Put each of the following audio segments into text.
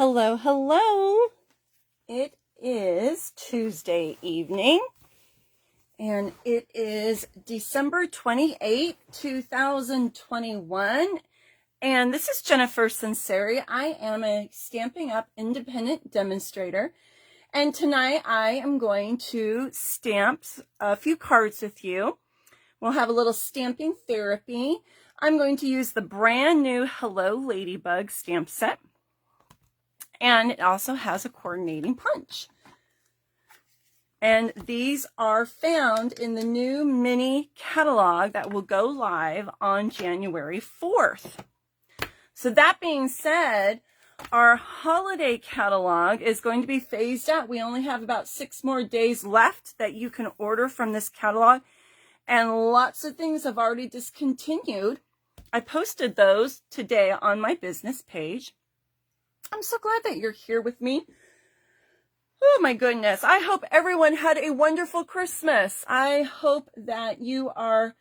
Hello, hello. It is Tuesday evening, and it is December 28th, 2021. And this is Jennifer Sinceri. I am a Stampin' Up! Independent demonstrator. And tonight I am going to stamp a few cards with you. We'll have a little stamping therapy. I'm going to use the brand new Hello Ladybug stamp set. And it also has a coordinating punch. And these are found in the new mini catalog that will go live on January 4th. So that being said, our holiday catalog is going to be phased out. We only have about 6 more days left that you can order from this catalog. And lots of things have already discontinued. I posted those today on my business page. I'm so glad that you're here with me. Oh my goodness. I hope everyone had a wonderful Christmas. I hope that you are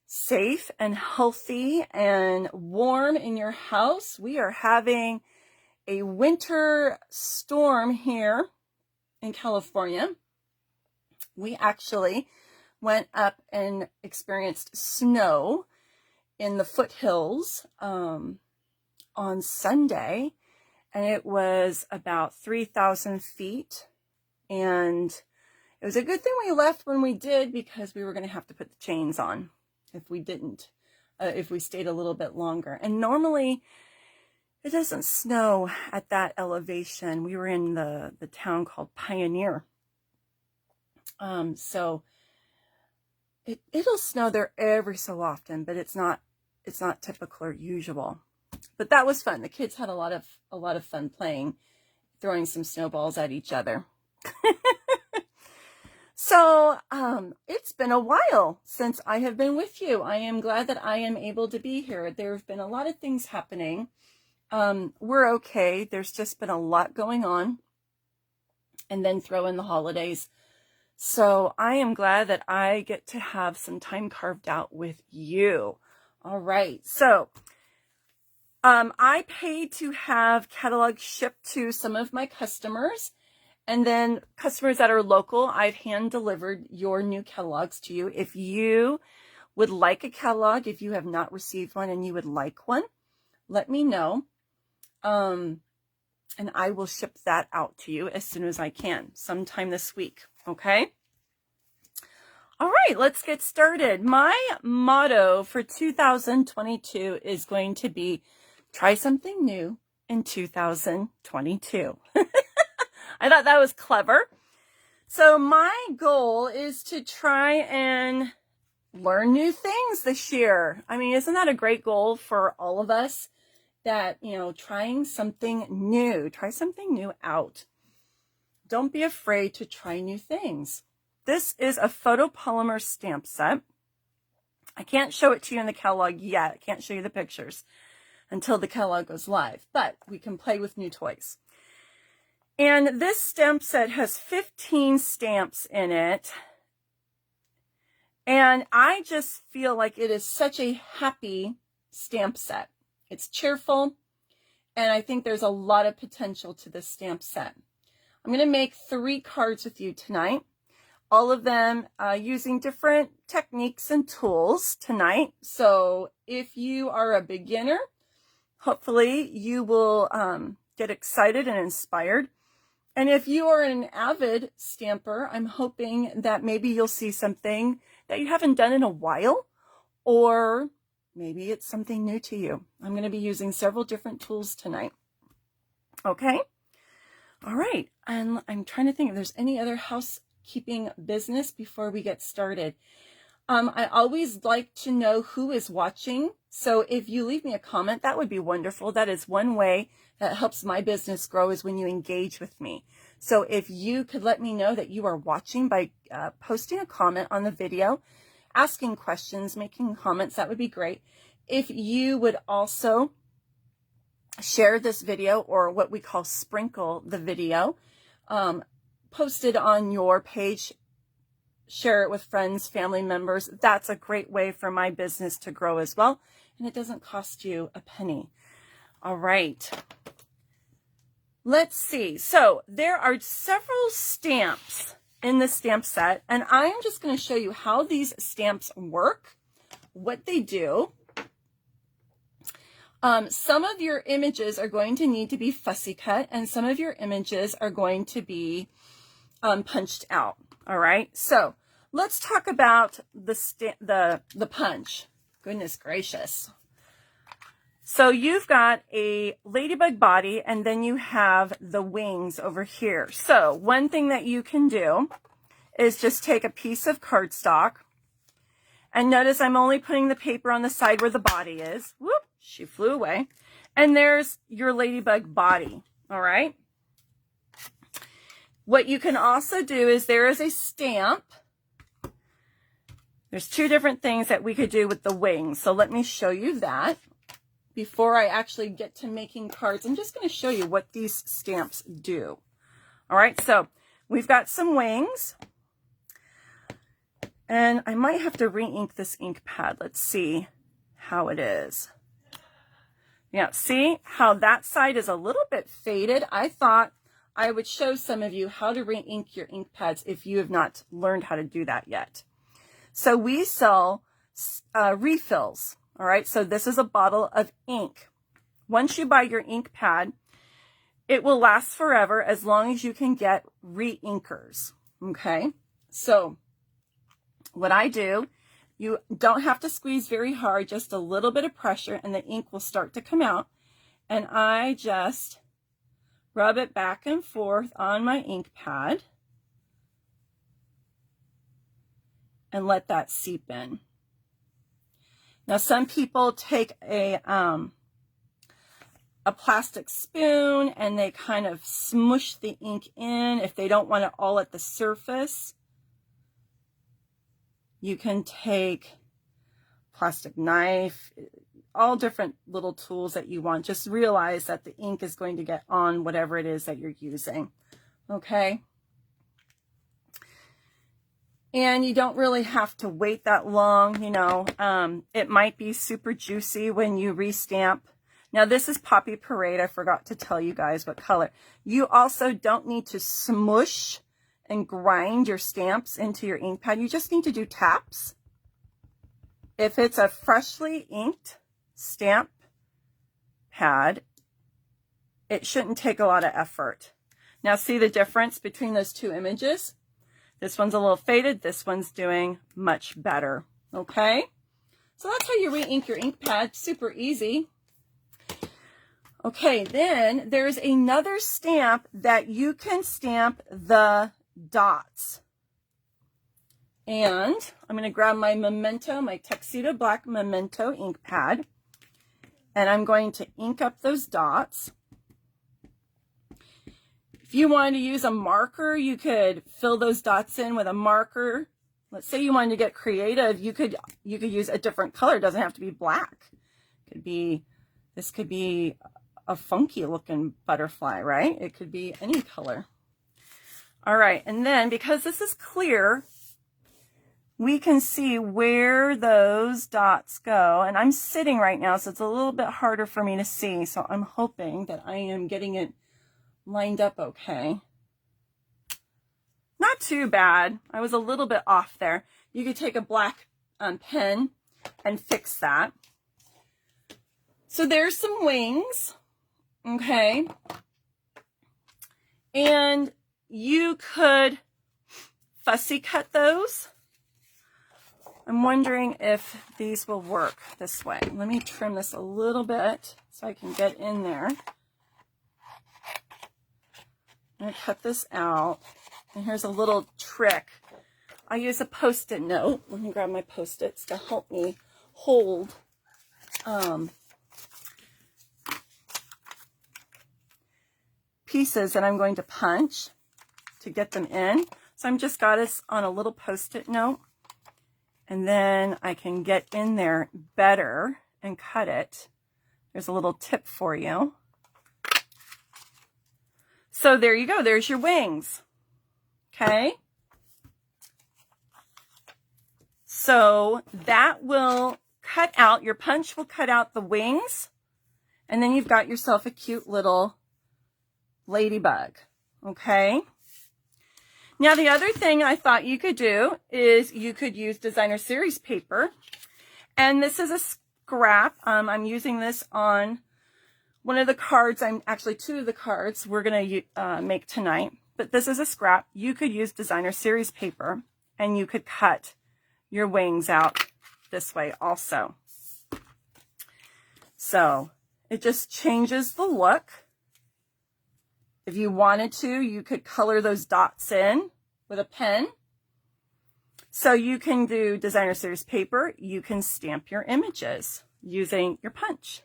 safe and healthy and warm in your house. We are having a winter storm here in California. We actually went up and experienced snow in the foothills on Sunday. And it was about 3,000 feet. And it was a good thing we left when we did, because we were going to have to put the chains on if we didn't, if we stayed a little bit longer. And normally it doesn't snow at that elevation. We were in the town called Pioneer. So it'll snow there every so often, but it's not typical or usual. But that was fun. The kids had a lot of fun playing, throwing some snowballs at each other. So it's been a while since I have been with you. I am glad that I am able to be here. There have been a lot of things happening. We're okay. There's just been a lot going on. And then throw in the holidays. So I am glad that I get to have some time carved out with you. All right. So I paid to have catalogs shipped to some of my customers, and then customers that are local, I've hand delivered your new catalogs to you. If you would like a catalog, if you have not received one and you would like one, let me know. And I will ship that out to you as soon as I can, sometime this week. Okay. All right, let's get started. My motto for 2022 is going to be try something new in 2022. I thought that was clever. So my goal is to try and learn new things this year. I mean, isn't that a great goal for all of us? That, trying something new. Try something new out. Don't be afraid to try new things. This is a photopolymer stamp set. I can't show it to you in the catalog yet. I can't show you the pictures until the catalog goes live, but we can play with new toys. And this stamp set has 15 stamps in it. And I just feel like it is such a happy stamp set. It's cheerful, and I think there's a lot of potential to this stamp set. I'm going to make 3 cards with you tonight, all of them using different techniques and tools tonight. So if you are a beginner, hopefully you will get excited and inspired. And if you are an avid stamper, I'm hoping that maybe you'll see something that you haven't done in a while, or maybe it's something new to you. I'm going to be using several different tools tonight. Okay? All right. And I'm trying to think if there's any other housekeeping business before we get started. I always like to know who is watching. So if you leave me a comment, that would be wonderful. That is one way that helps my business grow, is when you engage with me. So if you could let me know that you are watching by posting a comment on the video, asking questions, making comments, that would be great. If you would also share this video, or what we call sprinkle the video, post it on your page, share it with friends, family members. That's a great way for my business to grow as well. And it doesn't cost you a penny. All right. Let's see. So there are several stamps in the stamp set, and I am just going to show you how these stamps work, what they do. Some of your images are going to need to be fussy cut, and some of your images are going to be punched out. All right. So let's talk about the punch. Goodness gracious. So you've got a ladybug body, and then you have the wings over here. So one thing that you can do is just take a piece of cardstock, and notice I'm only putting the paper on the side where the body is. Whoop, she flew away. And there's your ladybug body, all right? What you can also do is there is a stamp. There's two different things that we could do with the wings. So let me show you that. Before I actually get to making cards, I'm just going to show you what these stamps do. All right, so we've got some wings. And I might have to re-ink this ink pad. Let's see how it is. Yeah, see how that side is a little bit faded? I thought I would show some of you how to re-ink your ink pads if you have not learned how to do that yet. So we sell refills. All right, so this is a bottle of ink. Once you buy your ink pad, it will last forever as long as you can get re-inkers, okay? So what I do, you don't have to squeeze very hard, just a little bit of pressure, and the ink will start to come out. And I just rub it back and forth on my ink pad and let that seep in. Now, some people take a plastic spoon and they kind of smush the ink in if they don't want it all at the surface. You can take plastic knife, all different little tools that you want. Just realize that the ink is going to get on whatever it is that you're using, okay? And you don't really have to wait that long, you know. It might be super juicy when you restamp. Now, this is Poppy Parade. I forgot to tell you guys what color. You also don't need to smush and grind your stamps into your ink pad. You just need to do taps. If it's a freshly inked stamp pad, it shouldn't take a lot of effort. Now, see the difference between those two images? This one's a little faded. This one's doing much better. Okay? So that's how you re-ink your ink pad. Super easy. Okay, then there's another stamp that you can stamp the dots. And I'm going to grab my Memento, my Tuxedo Black Memento ink pad. And I'm going to ink up those dots. If you wanted to use a marker, you could fill those dots in with a marker. Let's say you wanted to get creative, you could use a different color. It doesn't have to be black. This could be a funky looking butterfly, right? It could be any color. All right, and then because this is clear, we can see where those dots go. And I'm sitting right now, so it's a little bit harder for me to see. So I'm hoping that I am getting it lined up okay. Not too bad. I was a little bit off there. You could take a black pen and fix that. So there's some wings, okay? And you could fussy cut those. I'm wondering if these will work this way. Let me trim this a little bit so I can get in there. I'm going to cut this out, and here's a little trick. I use a Post-it note. Let me grab my Post-its to help me hold pieces that I'm going to punch to get them in. So I'm just got this on a little Post-it note, and then I can get in there better and cut it. There's a little tip for you. So there you go. There's your wings. Okay. So that will cut out, your punch will cut out the wings. And then you've got yourself a cute little Ladybug. Okay. Now the other thing I thought you could do is you could use designer series paper. And this is a scrap. I'm using this on one of the cards. I'm actually two of the cards we're going to make tonight. But this is a scrap. You could use designer series paper and you could cut your wings out this way also. So it just changes the look. If you wanted to, you could color those dots in with a pen. So you can do designer series paper. You can stamp your images using your punch.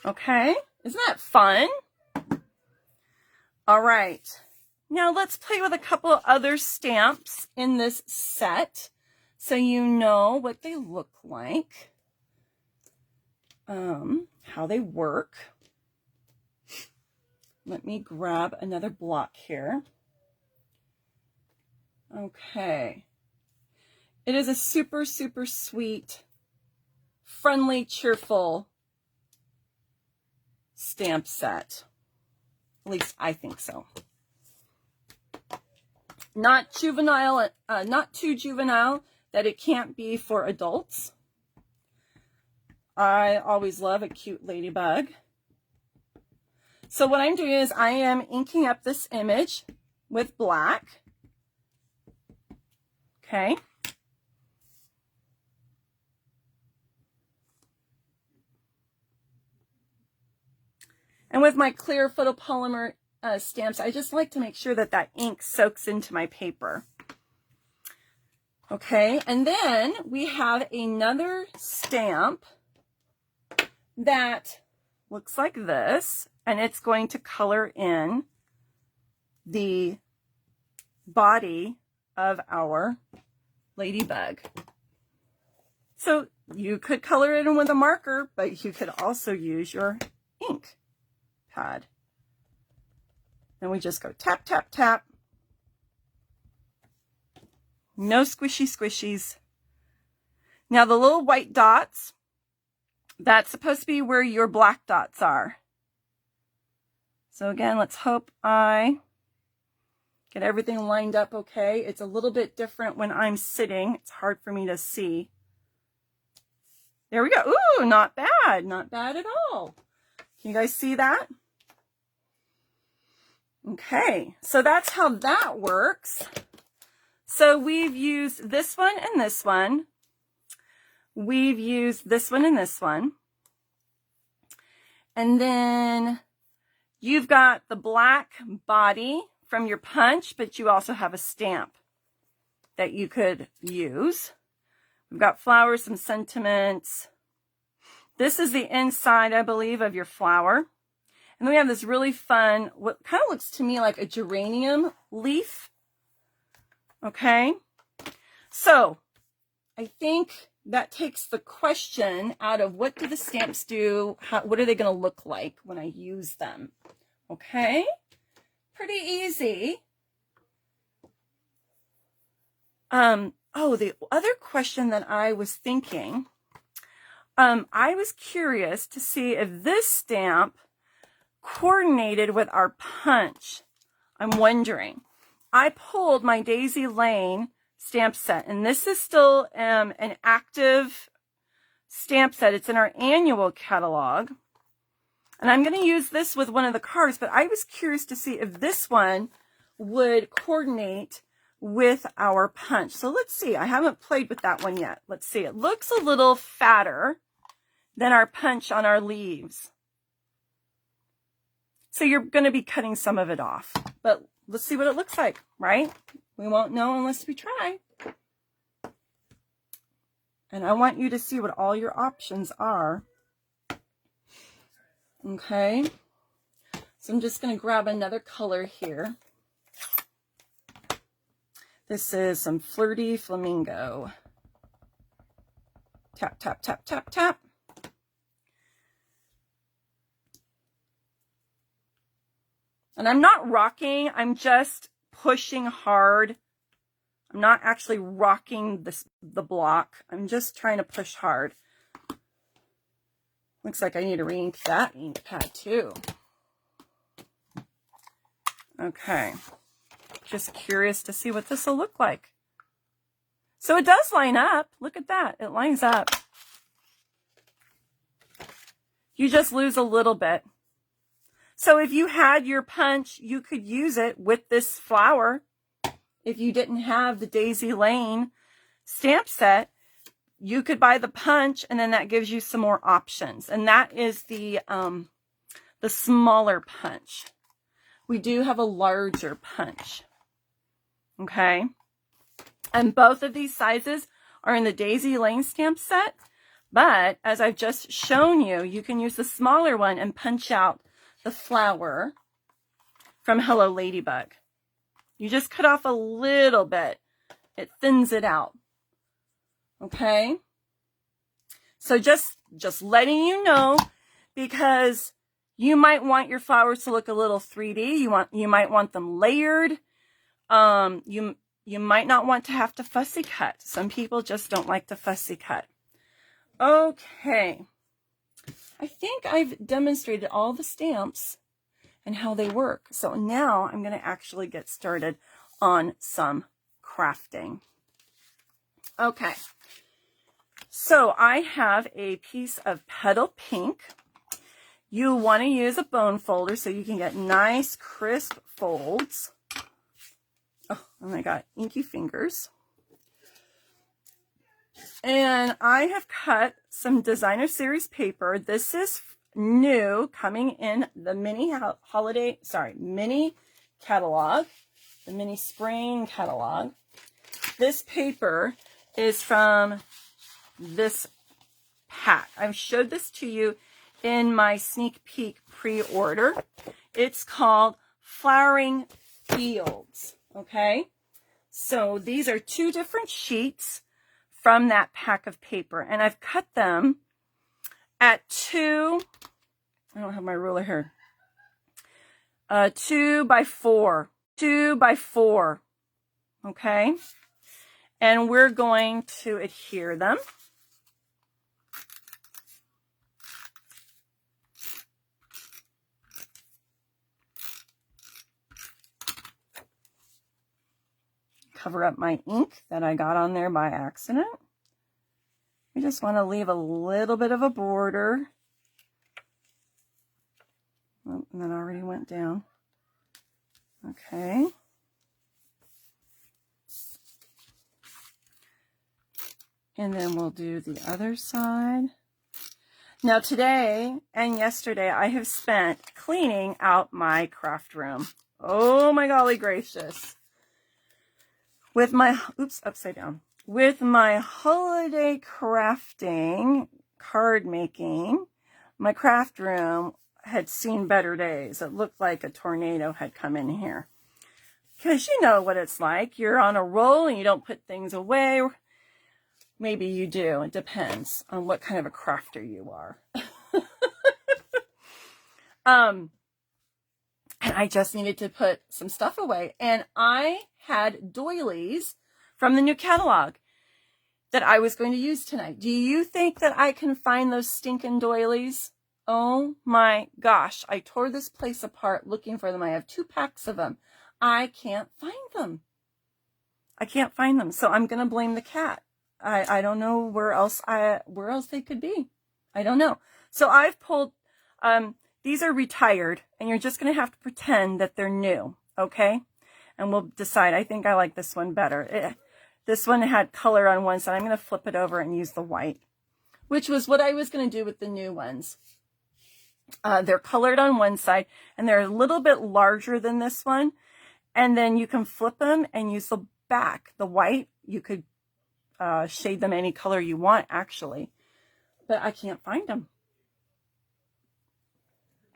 Okay, isn't that fun? All right, now let's play with a couple other stamps in this set so you know what they look like, how they work. Let me grab another block here. Okay. It is a super, super sweet, friendly, cheerful stamp set. At least I think so. Not juvenile, not too juvenile that it can't be for adults. I always love a cute ladybug. So what I'm doing is I am inking up this image with black. Okay. And with my clear photopolymer stamps, I just like to make sure that that ink soaks into my paper. Okay, and then we have another stamp that looks like this, and it's going to color in the body of our ladybug. So you could color it in with a marker, but you could also use your ink pad. And we just go tap, tap, tap. No squishy squishies. Now the little white dots, that's supposed to be where your black dots are. So again, let's hope I get everything lined up okay. It's a little bit different when I'm sitting. It's hard for me to see. There we go. Ooh, not bad. Not bad at all. Can you guys see that? Okay, so that's how that works. So we've used this one and this one. We've used this one and this one. And then you've got the black body from your punch, but you also have a stamp that you could use. We've got flowers, some sentiments. This is the inside, I believe, of your flower. And then we have this really fun, what kind of looks to me like a geranium leaf. Okay. So I think that takes the question out of what do the stamps do? What are they going to look like when I use them? Okay. Pretty easy. Oh, the other question that I was thinking, I was curious to see if this stamp coordinated with our punch. I'm wondering. I pulled my Daisy Lane stamp set, and this is still an active stamp set. It's in our annual catalog. And I'm going to use this with one of the cards, but I was curious to see if this one would coordinate with our punch. So let's see. I haven't played with that one yet. Let's see. It looks a little fatter than our punch on our leaves. So you're going to be cutting some of it off, but let's see what it looks like, right? We won't know unless we try. And I want you to see what all your options are. Okay. So I'm just going to grab another color here. This is some Flirty Flamingo. Tap, tap, tap, tap, tap. And I'm not rocking, I'm just pushing hard. I'm not actually rocking the block. I'm just trying to push hard. Looks like I need to re-ink that ink pad too. Okay. Just curious to see what this will look like. So it does line up. Look at that. It lines up. You just lose a little bit. So if you had your punch, you could use it with this flower. If you didn't have the Daisy Lane stamp set, you could buy the punch, and then that gives you some more options. And that is the smaller punch. We do have a larger punch. Okay. And both of these sizes are in the Daisy Lane stamp set. But as I've just shown you, you can use the smaller one and punch out the flower from Hello Ladybug. You just cut off a little bit. It thins it out. Okay? So just letting you know, because you might want your flowers to look a little 3D. You might want them layered. You might not want to have to fussy cut. Some people just don't like to fussy cut. Okay. I think I've demonstrated all the stamps and how they work. So now I'm going to actually get started on some crafting. Okay. So I have a piece of Petal Pink. You want to use a bone folder so you can get nice crisp folds. Oh, and I got inky fingers. And I have cut some designer series paper. This is new, coming in the mini catalog, the mini spring catalog. This paper is from this pack. I've showed this to you in my sneak peek pre-order. It's called Flowering Fields. Okay, so these are 2 different sheets from that pack of paper, and I've cut them at 2, I don't have my ruler here, 2 by 4, okay, and we're going to adhere them. Cover up my ink that I got on there by accident. I just want to leave a little bit of a border. Oh, and that already went down. Okay. And then we'll do the other side. Now today and yesterday I have spent cleaning out my craft room. Oh my golly gracious. With my, oops, upside down. With my holiday crafting, card making, my craft room had seen better days. It looked like a tornado had come in here. Because you know what it's like. You're on a roll and you don't put things away. Maybe you do. It depends on what kind of a crafter you are. And I just needed to put some stuff away. And I had doilies from the new catalog that I was going to use tonight. Do you think that I can find those stinking doilies? Oh my gosh. I tore this place apart looking for them. I have 2 packs of them. I can't find them. I can't find them. So I'm going to blame the cat. I don't know where else they could be. I don't know. So I've pulled, these are retired, and you're just going to have to pretend that they're new, okay? And we'll decide. I think I like this one better. This one had color on one side. I'm going to flip it over and use the white, which was what I was going to do with the new ones. They're colored on one side, and they're a little bit larger than this one. And then you can flip them and use the back. The white, you could shade them any color you want, actually. But I can't find them.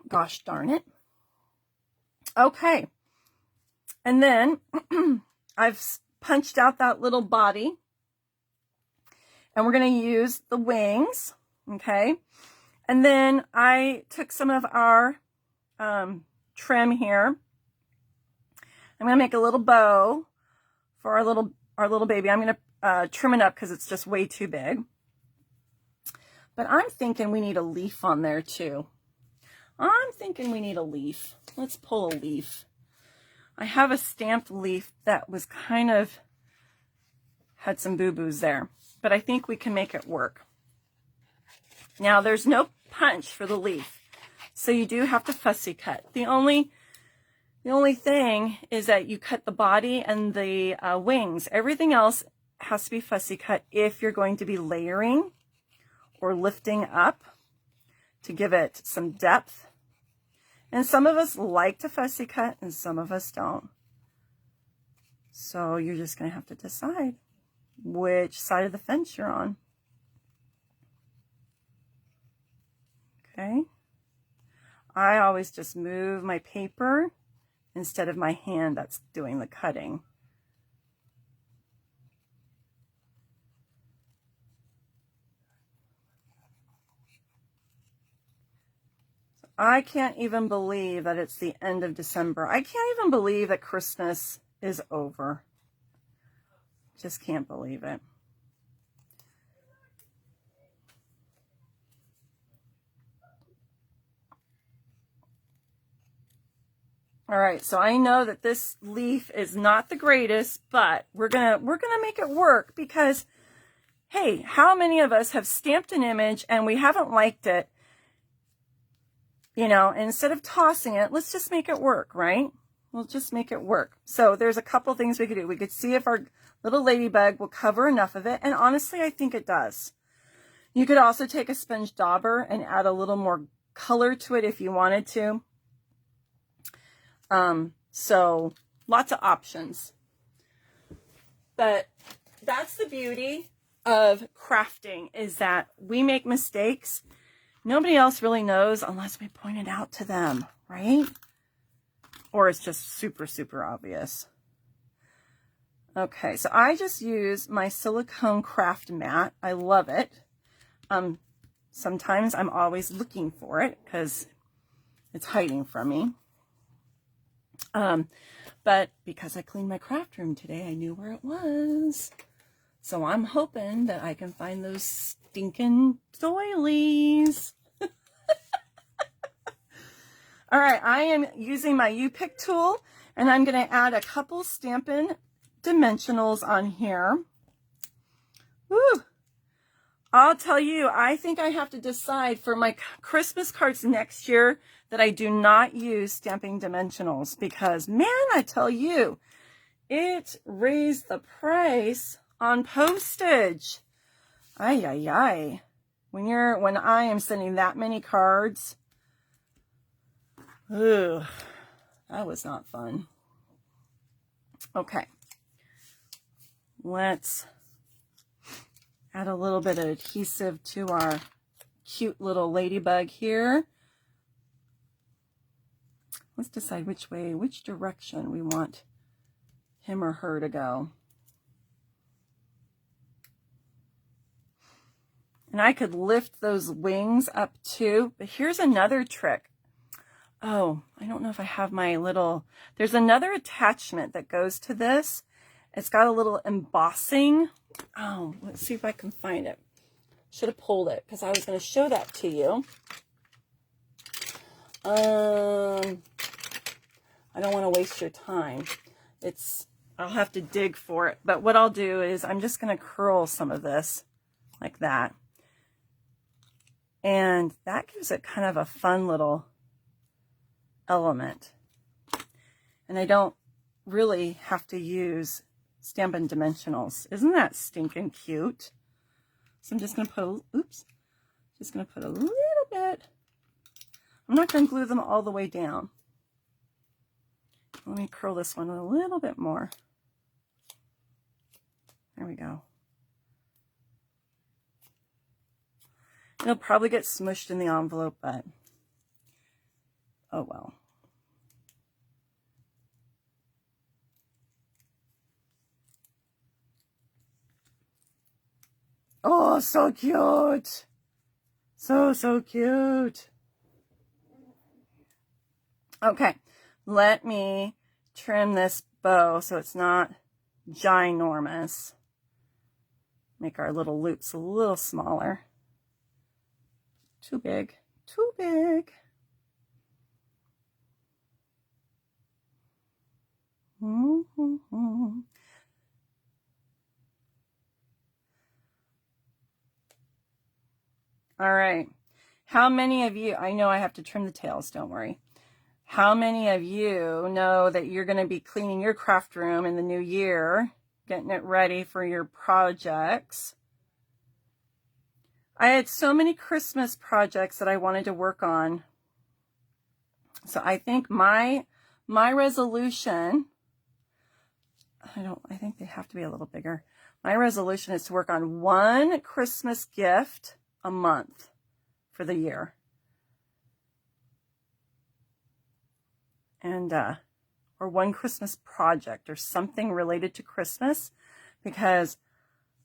Gosh darn it. Okay. And then I've punched out that little body. And we're going to use the wings. Okay. And then I took some of our trim here. I'm going to make a little bow for our little baby. I'm going to trim it up because it's just way too big. But I'm thinking we need a leaf on there too. I'm thinking we need a leaf. Let's pull a leaf. I have a stamped leaf that was kind of had some boo-boos there, but I think we can make it work. Now there's no punch for the leaf, so you do have to fussy cut. The only thing is that you cut the body and the wings. Everything else has to be fussy cut if you're going to be layering or lifting up to give it some depth. And some of us like to fussy cut and some of us don't. So you're just going to have to decide which side of the fence you're on. Okay. I always just move my paper instead of my hand that's doing the cutting. I can't even believe that it's the end of December. I can't even believe that Christmas is over. Just can't believe it. All right, so I know that this leaf is not the greatest, but we're gonna make it work because, hey, how many of us have stamped an image and we haven't liked it? You know, and instead of tossing it, let's just make it work, right? We'll just make it work. So there's a couple things we could do. We could see if our little ladybug will cover enough of it, and honestly, I think it does. You could also take a sponge dauber and add a little more color to it if you wanted to. So lots of options. But that's the beauty of crafting, is that we make mistakes. Nobody else really knows unless we point it out to them, right? Or it's just super, super obvious. Okay, so I just use my silicone craft mat. I love it. Sometimes I'm always looking for it because it's hiding from me. But because I cleaned my craft room today, I knew where it was. So I'm hoping that I can find those stinking doilies. All right, I am using my U-Pick tool, and I'm going to add a couple Stampin' dimensionals on here. Woo! I'll tell you, I think I have to decide for my Christmas cards next year that I do not use stamping dimensionals because, man, I tell you, it raised the price on postage. Ay, ay, ay. When I am sending that many cards, ugh, that was not fun. Okay. Let's add a little bit of adhesive to our cute little ladybug here. Let's decide which direction we want him or her to go. And I could lift those wings up too, but here's another trick. Oh, I don't know if I have my little, there's another attachment that goes to this. It's got a little embossing. Oh, let's see if I can find it. Should have pulled it because I was going to show that to you. I don't want to waste your time. I'll have to dig for it. But what I'll do is I'm just going to curl some of this like that. And that gives it kind of a fun little element. And I don't really have to use Stampin' dimensionals. Isn't that stinking cute? So I'm just going to put a little bit. I'm not going to glue them all the way down. Let me curl this one a little bit more. There we go. It'll probably get smushed in the envelope, but oh well. Oh, so cute. So cute. Okay, let me trim this bow so it's not ginormous. Make our little loops a little smaller. Too big, too big. Mm-hmm. All right. How many of you, I know I have to trim the tails, don't worry. How many of you know that you're going to be cleaning your craft room in the new year, getting it ready for your projects? I had so many Christmas projects that I wanted to work on. So I think my resolution, I think they have to be a little bigger. My resolution is to work on one Christmas gift a month for the year. And, or one Christmas project or something related to Christmas, because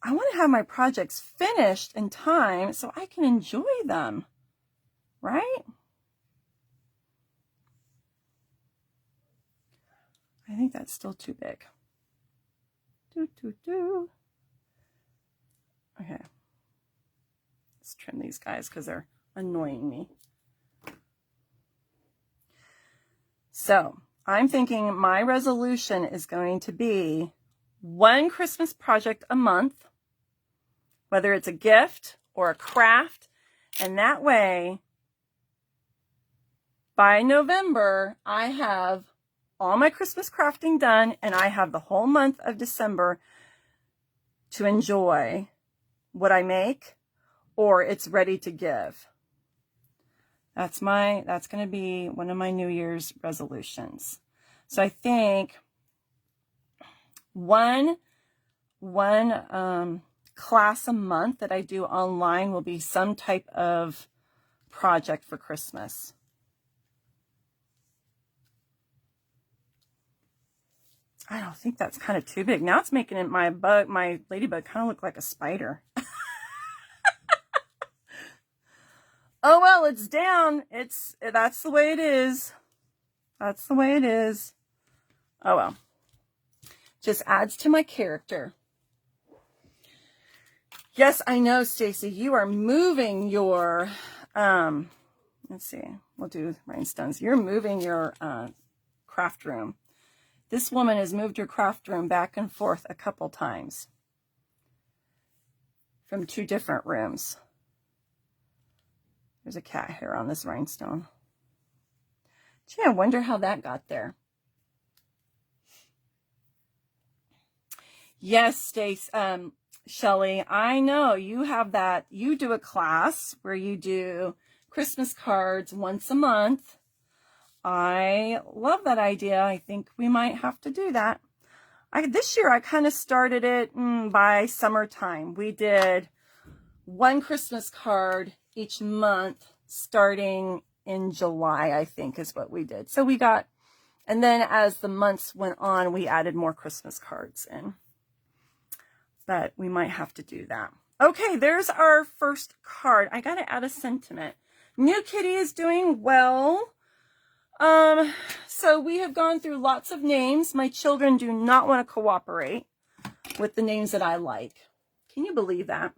I want to have my projects finished in time so I can enjoy them, right? I think that's still too big. Okay. Let's trim these guys because they're annoying me. So I'm thinking my resolution is going to be one Christmas project a month, whether it's a gift or a craft. And that way, by November, I have all my Christmas crafting done and I have the whole month of December to enjoy what I make, or it's ready to give. That's going to be one of my New Year's resolutions. So I think one class a month that I do online will be some type of project for Christmas. I don't think that's kind of too big. Now it's making it my ladybug kind of look like a spider. Oh well, it's down. That's the way it is. That's the way it is. Oh well. Just adds to my character. Yes, I know, Stacy, you are moving your let's see. We'll do rhinestones. You're moving your craft room. This woman has moved her craft room back and forth a couple times from 2 different rooms. There's a cat hair on this rhinestone. Gee, I wonder how that got there. Yes, Stace, Shelley, I know you have that. You do a class where you do Christmas cards once a month. I love that idea. I think we might have to do that. This year I kind of started it by summertime. We did one Christmas card each month starting in July, I think is what we did. So we got, and then as the months went on, we added more Christmas cards in. But we might have to do that. Okay, there's our first card. I got to add a sentiment. New Kitty is doing well. So we have gone through lots of names. My children do not want to cooperate with the names that I like. Can you believe that?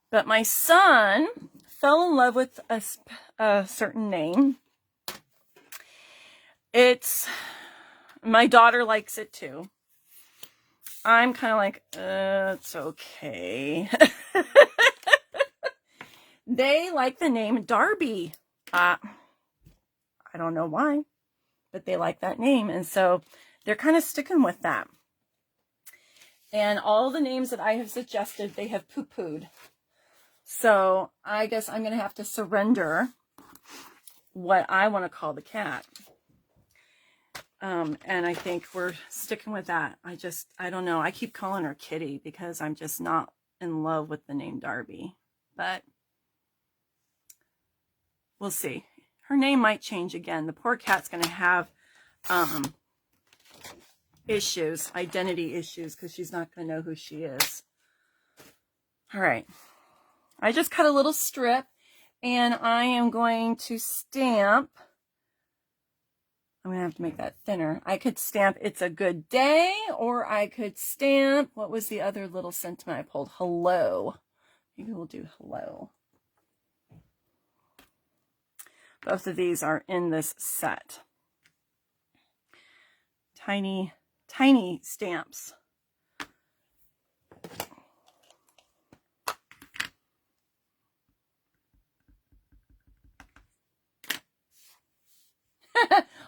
But my son fell in love with a certain name. My daughter likes it too. I'm kind of like, it's okay. They like the name Darby. I don't know why, but they like that name. And so they're kind of sticking with that. And all the names that I have suggested, they have poo-pooed. So I guess I'm going to have to surrender what I want to call the cat. And I think we're sticking with that. I don't know. I keep calling her Kitty because I'm just not in love with the name Darby. But we'll see. Her name might change again. The poor cat's going to have issues, identity issues, because she's not going to know who she is. All right. I just cut a little strip, and I am going to stamp. I'm going to have to make that thinner. I could stamp "It's a Good Day," or I could stamp, what was the other little sentiment I pulled? Hello. Maybe we'll do hello. Both of these are in this set. Tiny, tiny stamps.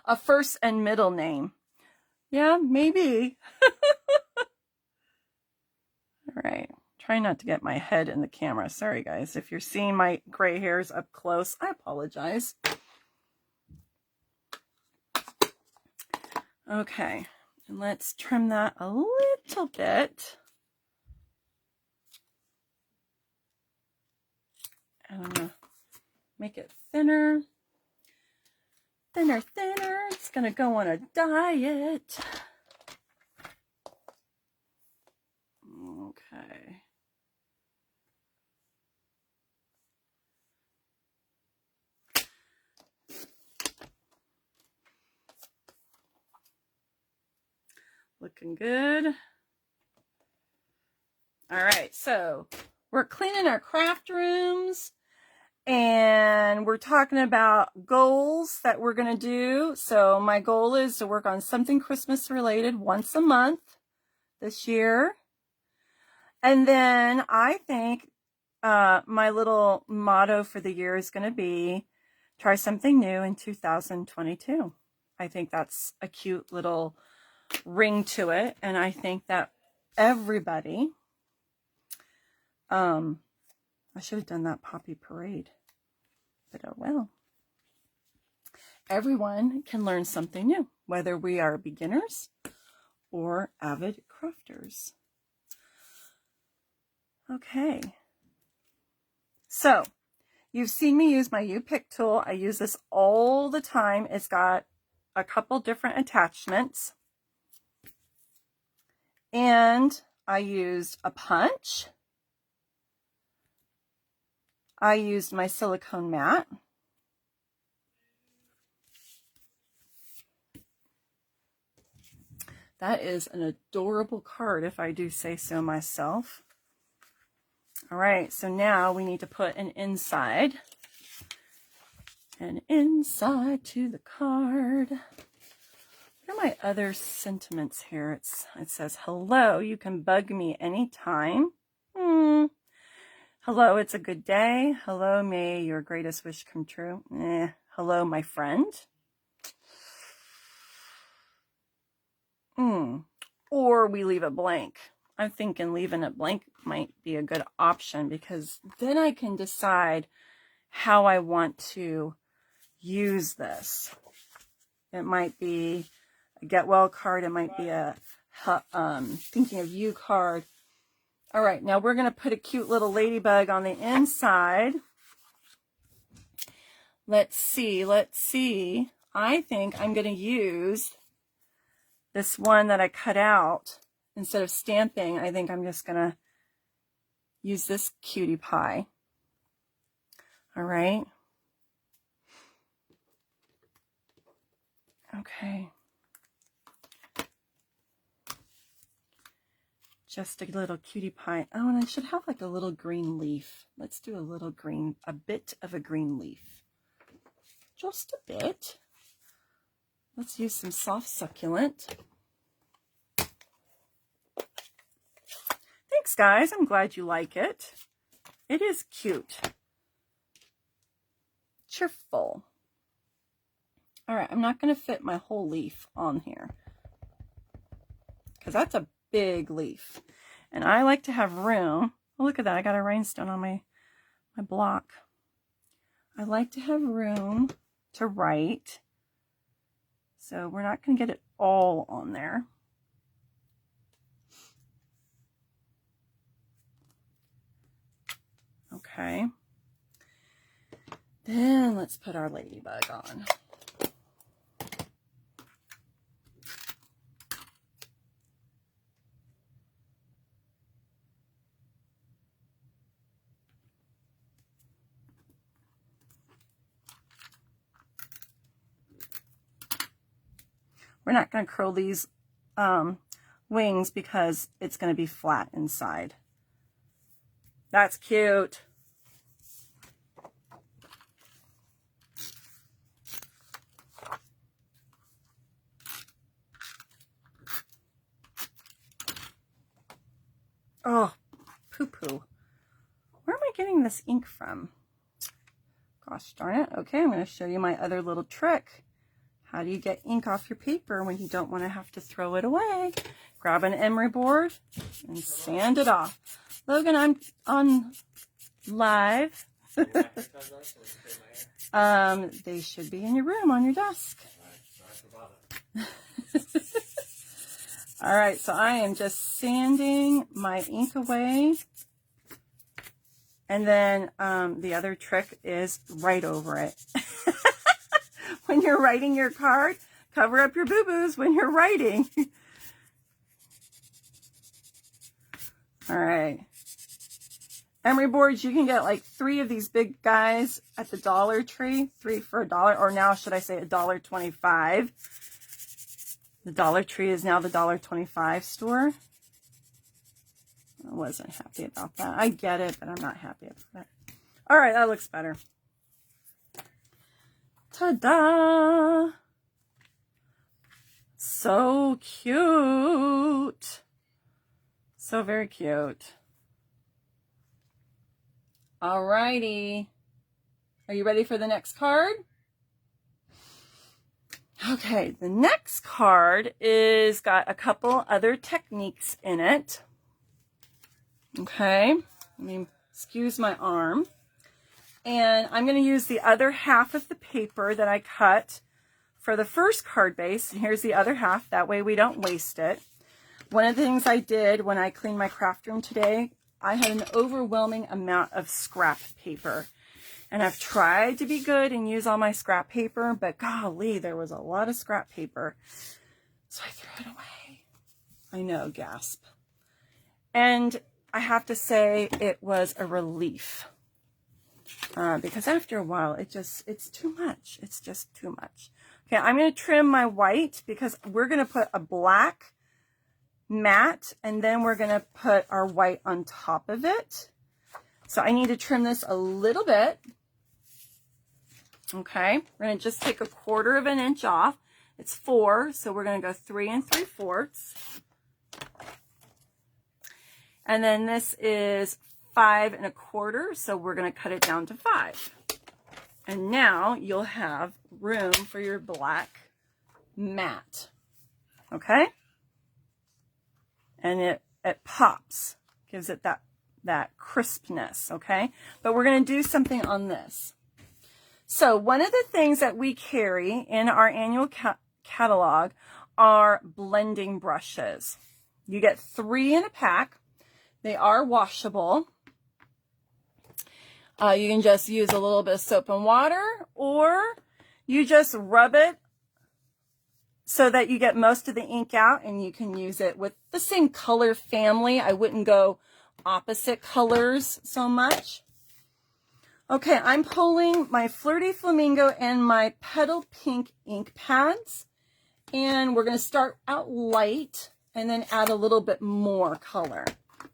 A first and middle name. Yeah, maybe. All right. Try not to get my head in the camera. Sorry, guys. If you're seeing my gray hairs up close, I apologize. Okay. And let's trim that a little bit. And I'm going to make it thinner. Thinner, thinner. It's going to go on a diet. Okay. Looking good. All right, so we're cleaning our craft rooms and we're talking about goals that we're going to do. So my goal is to work on something Christmas related once a month this year. And then I think my little motto for the year is going to be try something new in 2022. I think that's a cute little ring to it. And I think that everybody, I should have done that poppy parade, but oh well. Everyone can learn something new, whether we are beginners or avid crafters. Okay. So you've seen me use my U-Pick tool. I use this all the time. It's got a couple different attachments. And I used a punch. I used my silicone mat. That is an adorable card, if I do say so myself. All right, so now we need to put an inside. An inside to the card. What are my other sentiments here? It says, hello, you can bug me anytime. Hello, it's a good day. Hello, may your greatest wish come true. Hello, my friend. Or we leave it blank. I'm thinking leaving it blank might be a good option because then I can decide how I want to use this. It might be a get well card. It might be a thinking of you card. All right, now we're going to put a cute little ladybug on the inside. Let's see. I think I'm going to use this one that I cut out. Instead of stamping, I think I'm just going to use this cutie pie. All right. Okay. Just a little cutie pie. Oh, and I should have like a little green leaf. Let's do a bit of a green leaf. Just a bit. Let's use some soft succulent. Thanks, guys. I'm glad you like it. It is cute. Cheerful. All right, I'm not going to fit my whole leaf on here because that's a big leaf. And I like to have room. Oh, look at that. I got a rhinestone on my block. I like to have room to write. So we're not going to get it all on there. Okay. Then let's put our ladybug on. We're not going to curl these wings because it's going to be flat inside. That's cute. Oh, poo-poo. Where am I getting this ink from? Gosh darn it. Okay, I'm going to show you my other little trick. How do you get ink off your paper when you don't want to have to throw it away? Grab an emery board and sand it off. Logan, I'm on live. They should be in your room on your desk. All right, so I am just sanding my ink away. And then the other trick is write over it. When you're writing your card, cover up your boo-boos when you're writing. All right. Emery boards, you can get like 3 of these big guys at the Dollar Tree. 3 for $1, or now should I say $1.25. The Dollar Tree is now the $1.25 store. I wasn't happy about that. I get it, but I'm not happy about it. All right, that looks better. Ta-da! So cute. So very cute. All righty. Are you ready for the next card? Okay, the next card is got a couple other techniques in it. Okay, let me excuse my arm. And I'm going to use the other half of the paper that I cut for the first card base. And here's the other half. That way we don't waste it. One of the things I did when I cleaned my craft room today, I had an overwhelming amount of scrap paper. And I've tried to be good and use all my scrap paper, but golly, there was a lot of scrap paper. So I threw it away. I know, gasp. And I have to say it was a relief. Because after a while, it's too much. It's just too much. Okay, I'm going to trim my white because we're going to put a black matte and then we're going to put our white on top of it. So I need to trim this a little bit. Okay, we're going to just take 1/4 of an inch off. It's 4, so we're going to go 3 3/4. And then this is 5 1/4, so we're going to cut it down to 5. And now you'll have room for your black matte. Okay? And it pops, gives it that crispness, okay? But we're going to do something on this. So one of the things that we carry in our annual catalog are blending brushes. You get 3 in a pack. They are washable. You can just use a little bit of soap and water, or you just rub it so that you get most of the ink out, and you can use it with the same color family. I wouldn't go opposite colors so much. Okay, I'm pulling my Flirty Flamingo and my Petal Pink ink pads, and we're going to start out light and then add a little bit more color.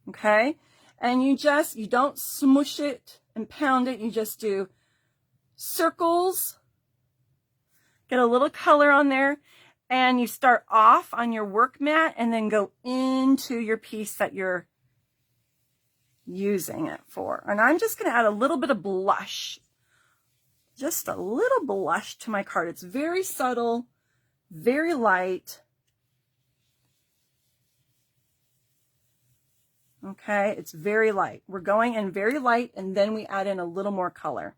Okay, and you don't smush it and pound it. You just do circles, get a little color on there, and you start off on your work mat and then go into your piece that you're using it for. And I'm just going to add a little bit of blush, just a little blush to my card. It's very subtle, very light. Okay, it's very light. We're going in very light, and then we add in a little more color.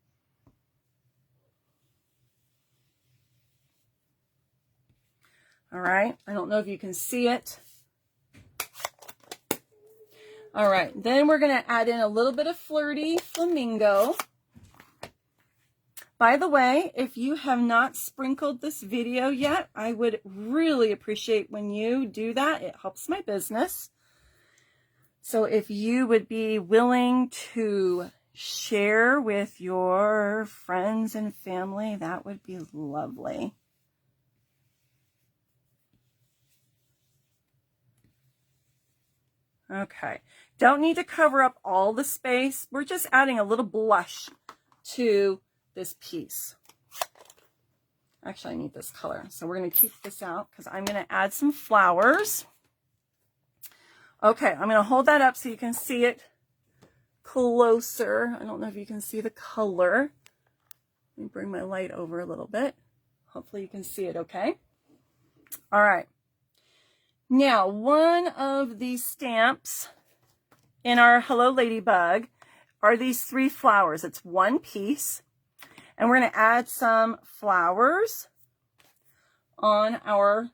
All right, I don't know if you can see it. All right, then we're going to add in a little bit of Flirty Flamingo. By the way, if you have not sprinkled this video yet, I would really appreciate when you do that. It helps my business. So if you would be willing to share with your friends and family, that would be lovely. Okay, don't need to cover up all the space. We're just adding a little blush to this piece. Actually, I need this color, so we're going to keep this out because I'm going to add some flowers. Okay, I'm going to hold that up so you can see it closer. I don't know if you can see the color. Let me bring my light over a little bit. Hopefully you can see it okay. All right. Now, one of these stamps in our Hello Ladybug are these 3 flowers. It's one piece. And we're going to add some flowers on our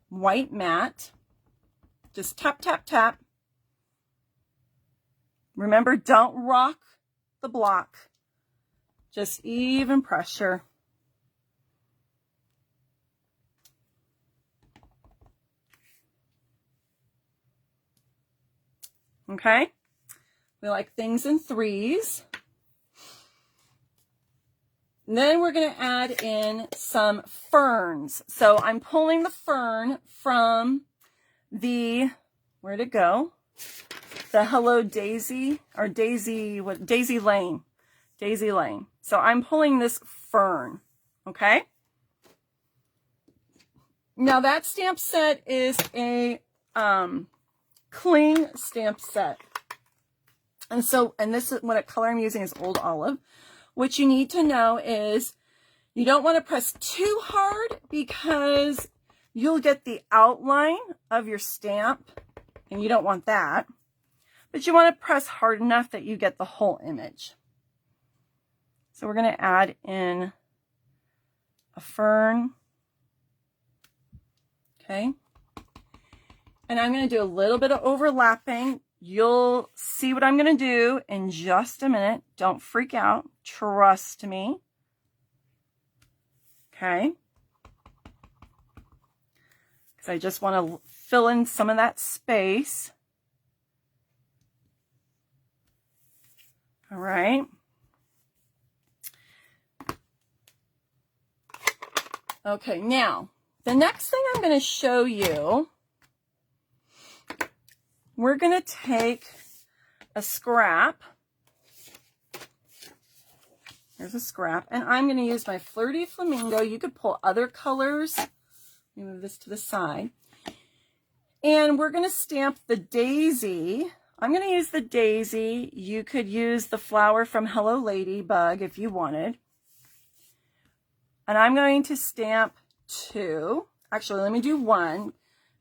white mat. Just tap, tap, tap. Remember, don't rock the block. Just even pressure. Okay? We like things in 3s. And then we're going to add in some ferns. So I'm pulling the fern from the, where'd it go? The Hello Daisy, or Daisy, what? Daisy Lane. Daisy Lane. So I'm pulling this fern, okay? Now that stamp set is a cling stamp set. And this is what color I'm using is Old Olive. What you need to know is you don't want to press too hard because you'll get the outline of your stamp and you don't want that. But you want to press hard enough that you get the whole image. So we're going to add in a fern. Okay. And I'm going to do a little bit of overlapping. You'll see what I'm going to do in just a minute. Don't freak out. Trust me. Okay. Because I just want to fill in some of that space. All right. Okay, now, the next thing I'm going to show you, we're going to take a scrap. Here's a scrap, and I'm going to use my Flirty Flamingo. You could pull other colors. Let me move this to the side. And we're going to stamp the daisy. I'm going to use the daisy. You could use the flower from Hello Ladybug if you wanted. And I'm going to stamp 2. Actually, let me do 1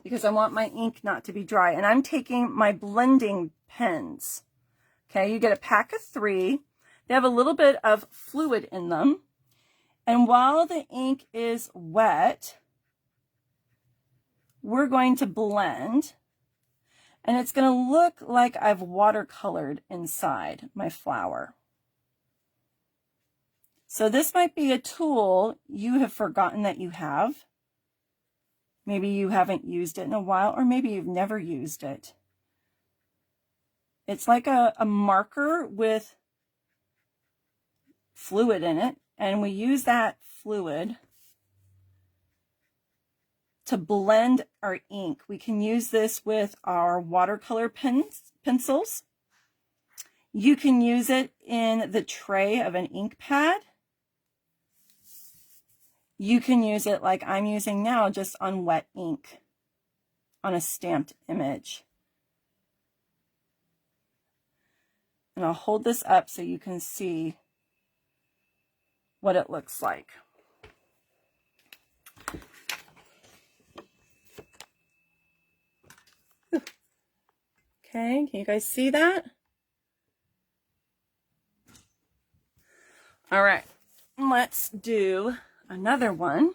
because I want my ink not to be dry. And I'm taking my blending pens. Okay, you get a pack of 3. They have a little bit of fluid in them. And while the ink is wet, we're going to blend. And it's going to look like I've watercolored inside my flower. So this might be a tool you have forgotten that you have. Maybe you haven't used it in a while, or maybe you've never used it. It's like a marker with fluid in it, and we use that fluid to blend our ink. We can use this with our watercolor pencils. You can use it in the tray of an ink pad. You can use it like I'm using now, just on wet ink, on a stamped image. And I'll hold this up so you can see what it looks like. Okay, can you guys see that? All right, let's do another one.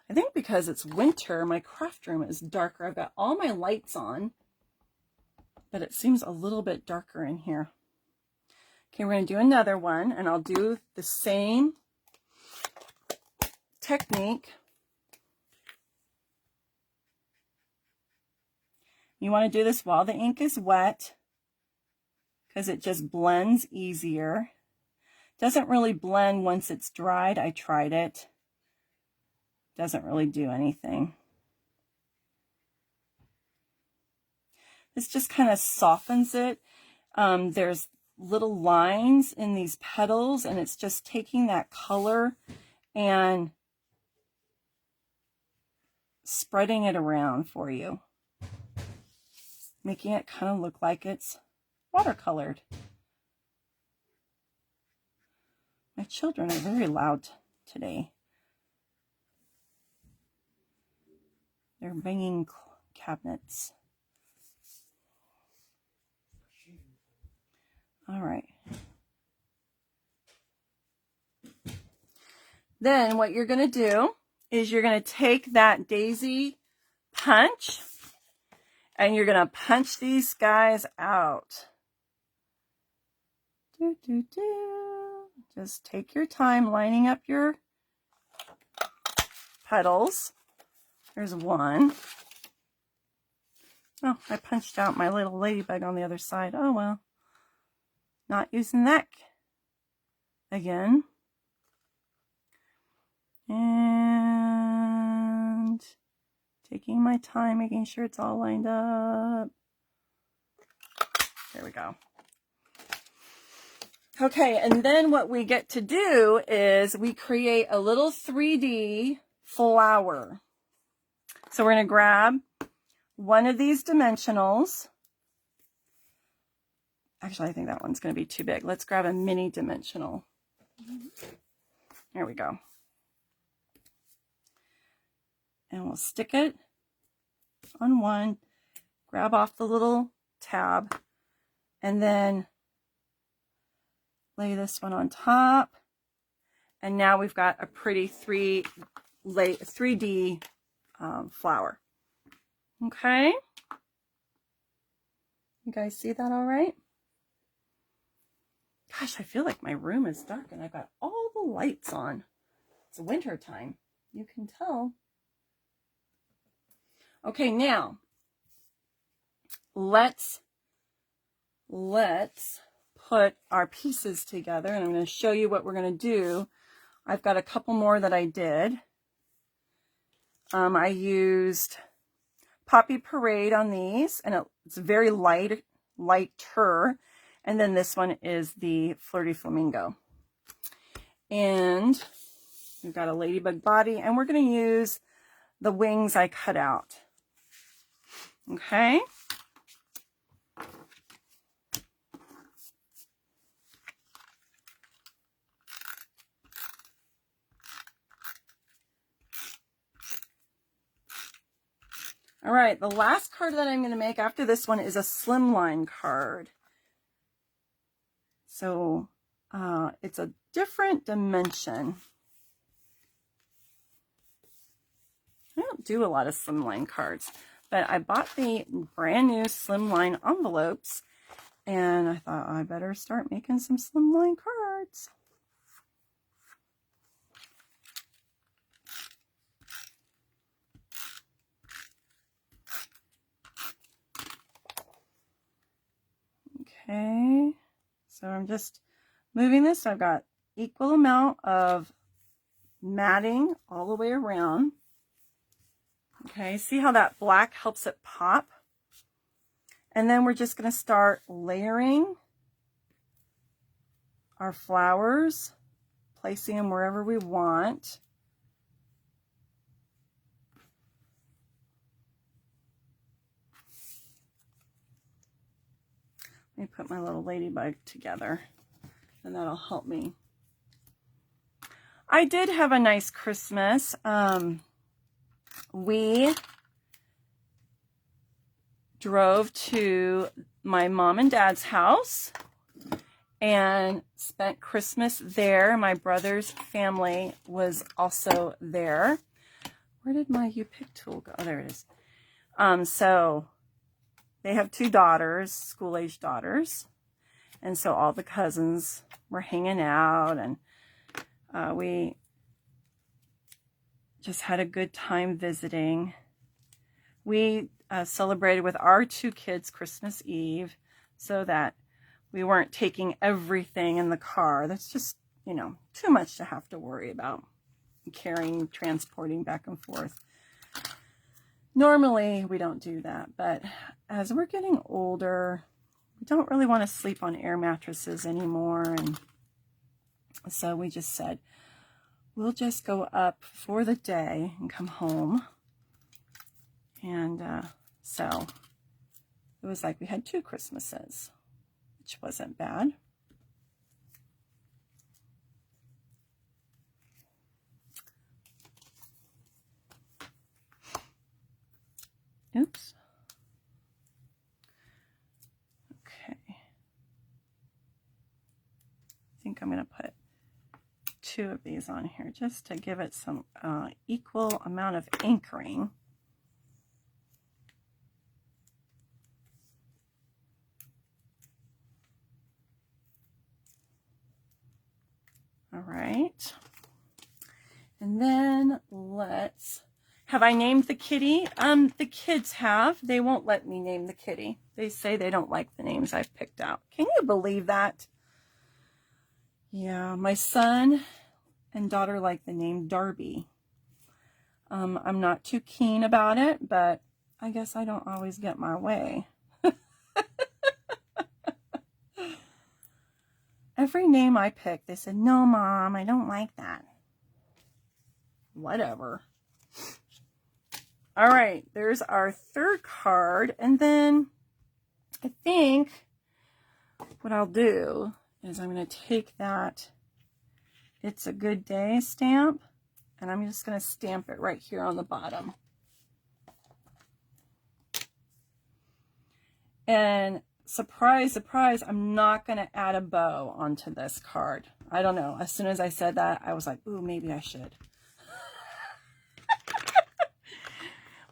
I think because it's winter, my craft room is darker. I've got all my lights on, but it seems a little bit darker in here. Okay, we're going to do another one, and I'll do the same technique. You want to do this while the ink is wet because it just blends easier. Doesn't really blend once it's dried. I tried it. Doesn't really do anything. This just kind of softens it. There's little lines in these petals, and it's just taking that color and spreading it around for you. making it kind of look like it's watercolored. My children are very loud today. They're banging cabinets. All right. Then what you're going to do is you're going to take that daisy punch and you're going to punch these guys out. Just take your time lining up your petals. There's one. Oh, I punched out my little ladybug on the other side. Oh, well. Not using that again. And taking my time, making sure it's all lined up. There we go. Okay, and then what we get to do is we create a little 3D flower. So we're going to grab one of these dimensionals. Actually, I think that one's going to be too big. Let's grab a mini dimensional. There we go. And we'll stick it on one, grab off the little tab, and then lay this one on top. And now we've got a pretty 3D flower. Okay. You guys see that all right? Gosh, I feel like my room is dark and I've got all the lights on. It's winter time. You can tell. Okay, now let's put our pieces together, and I'm going to show you what we're going to do. I've got a couple more that I did. I used Poppy Parade on these, and it's very lighter. And then this one is the Flirty Flamingo. And we've got a ladybug body, and we're going to use the wings I cut out. Okay. All right, the last card that I'm going to make after this one is a slimline card. So it's a different dimension. I don't do a lot of slimline cards, but I bought the brand new slimline envelopes, and I thought I better start making some slimline cards. Okay, so I'm just moving this. I've got equal amount of matting all the way around. Okay, see how that black helps it pop? And then we're just going to start layering our flowers, placing them wherever we want. Let me put my little ladybug together, and that'll help me. I did have a nice Christmas. We drove to my mom and dad's house and spent Christmas there. My brother's family was also there. Where did my U-Pick tool go? Oh, there it is. So they have 2 daughters, school-age daughters. And so all the cousins were hanging out, and we just had a good time visiting. We celebrated with our 2 kids Christmas Eve so that we weren't taking everything in the car. That's just, you know, too much to have to worry about carrying, transporting back and forth. Normally, we don't do that, but as we're getting older, we don't really want to sleep on air mattresses anymore, and so we just said, we'll just go up for the day and come home. And so It was like we had 2 Christmases, which wasn't bad. Oops. Okay. I think I'm going to put 2 of these on here just to give it some equal amount of anchoring. All right. And then have I named the kitty? The kids have. They won't let me name the kitty. They say they don't like the names I've picked out. Can you believe that? Yeah, my son and daughter like the name Darby. I'm not too keen about it, but I guess I don't always get my way. Every name I pick, they said, no, Mom, I don't like that. Whatever. All right, there's our 3rd card. And then I think what I'll do is I'm going to take that It's a Good Day stamp, and I'm just going to stamp it right here on the bottom. And surprise, surprise, I'm not going to add a bow onto this card. I don't know. As soon as I said that, I was like, ooh, maybe I should.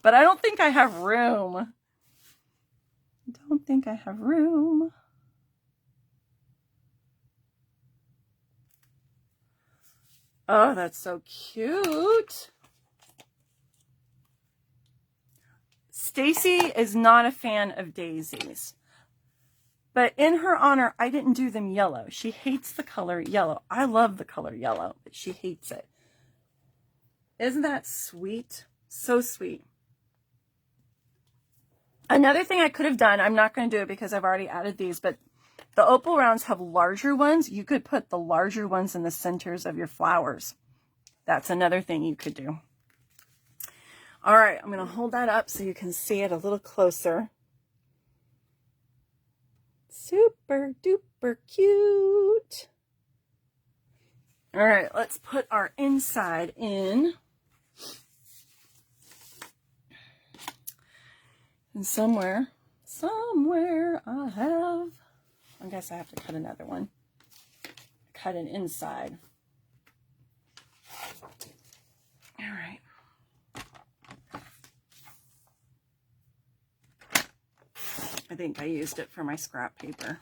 But I don't think I have room. Don't think I have room. Oh, that's so cute. Stacy is not a fan of daisies. But in her honor, I didn't do them yellow. She hates the color yellow. I love the color yellow, but she hates it. Isn't that sweet? So sweet. Another thing I could have done, I'm not going to do it because I've already added these, but the opal rounds have larger ones. You could put the larger ones in the centers of your flowers. That's another thing you could do. All right, I'm going to hold that up so you can see it a little closer. Super duper cute. All right, let's put our inside in. And somewhere I guess I have to cut another one. Cut an inside. All right. I think I used it for my scrap paper.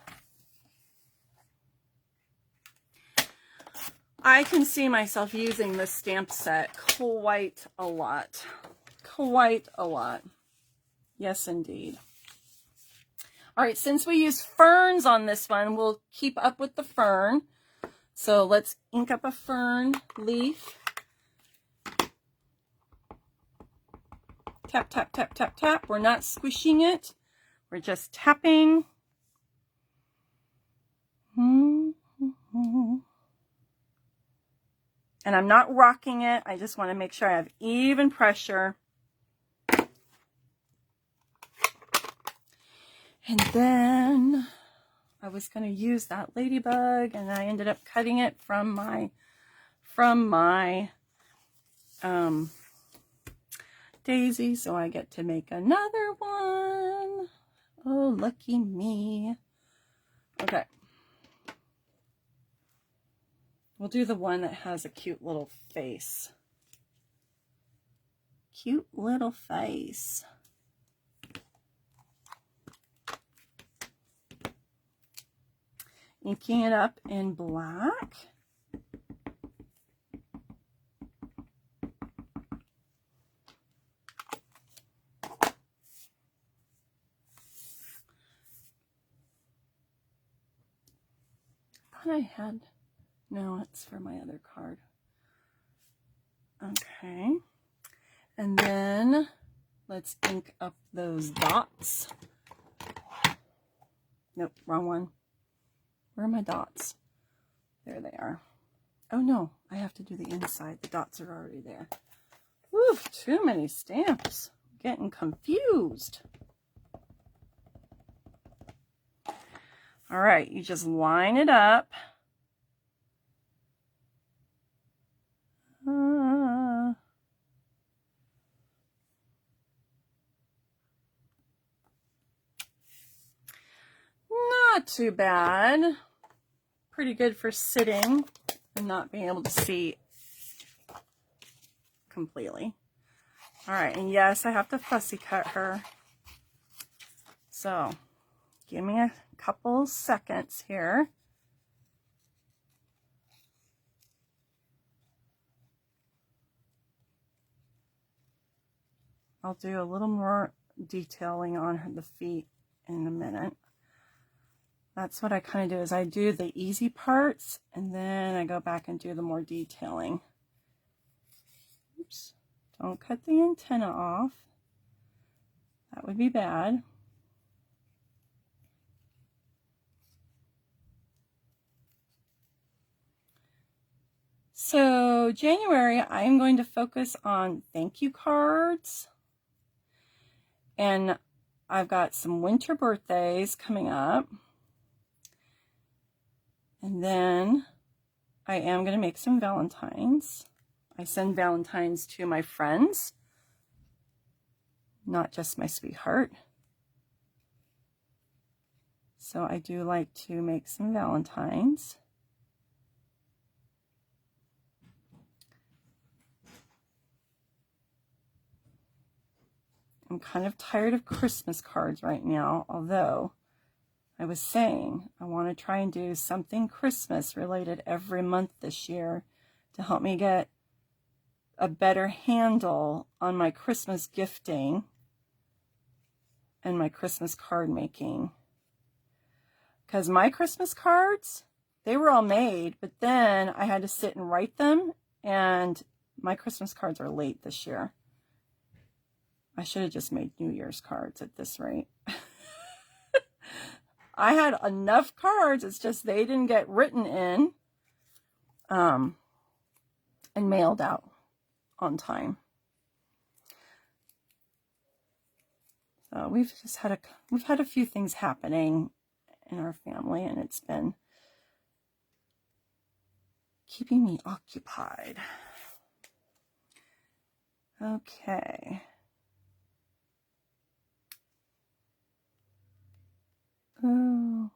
I can see myself using this stamp set quite a lot. Quite a lot. Yes, indeed. All right, since we use ferns on this one, we'll keep up with the fern. So let's ink up a fern leaf. Tap, tap, tap, tap, tap. We're not squishing it. We're just tapping. And I'm not rocking it. I just want to make sure I have even pressure. And then I was going to use that ladybug, and I ended up cutting it from my daisy, so I get to make another one. Oh, lucky me. Okay. We'll do the one that has a cute little face. Cute little face. Inking it up in black. I thought I had, no, it's for my other card. Okay. And then let's ink up those dots. Nope, wrong one. Where are my dots? There they are. Oh no, I have to do the inside. The dots are already there. Ooh, too many stamps. Getting confused. All right, you just line it up. Not too bad. Pretty good for sitting and not being able to see completely. All right, and yes, I have to fussy cut her. So give me a couple seconds here. I'll do a little more detailing on the feet in a minute. That's what I kind of do, is I do the easy parts and then I go back and do the more detailing. Oops, don't cut the antenna off. That would be bad. So January, I am going to focus on thank you cards. And I've got some winter birthdays coming up. And then I am going to make some Valentines. I send Valentines to my friends, not just my sweetheart. So I do like to make some Valentines. I'm kind of tired of Christmas cards right now, although I was saying I want to try and do something Christmas related every month this year to help me get a better handle on my Christmas gifting and my Christmas card making. Because my Christmas cards, they were all made, but then I had to sit and write them, and my Christmas cards are late this year. I should have just made New Year's cards at this rate. I had enough cards, it's just they didn't get written in and mailed out on time. So we've had a few things happening in our family, and it's been keeping me occupied. Okay. Oh.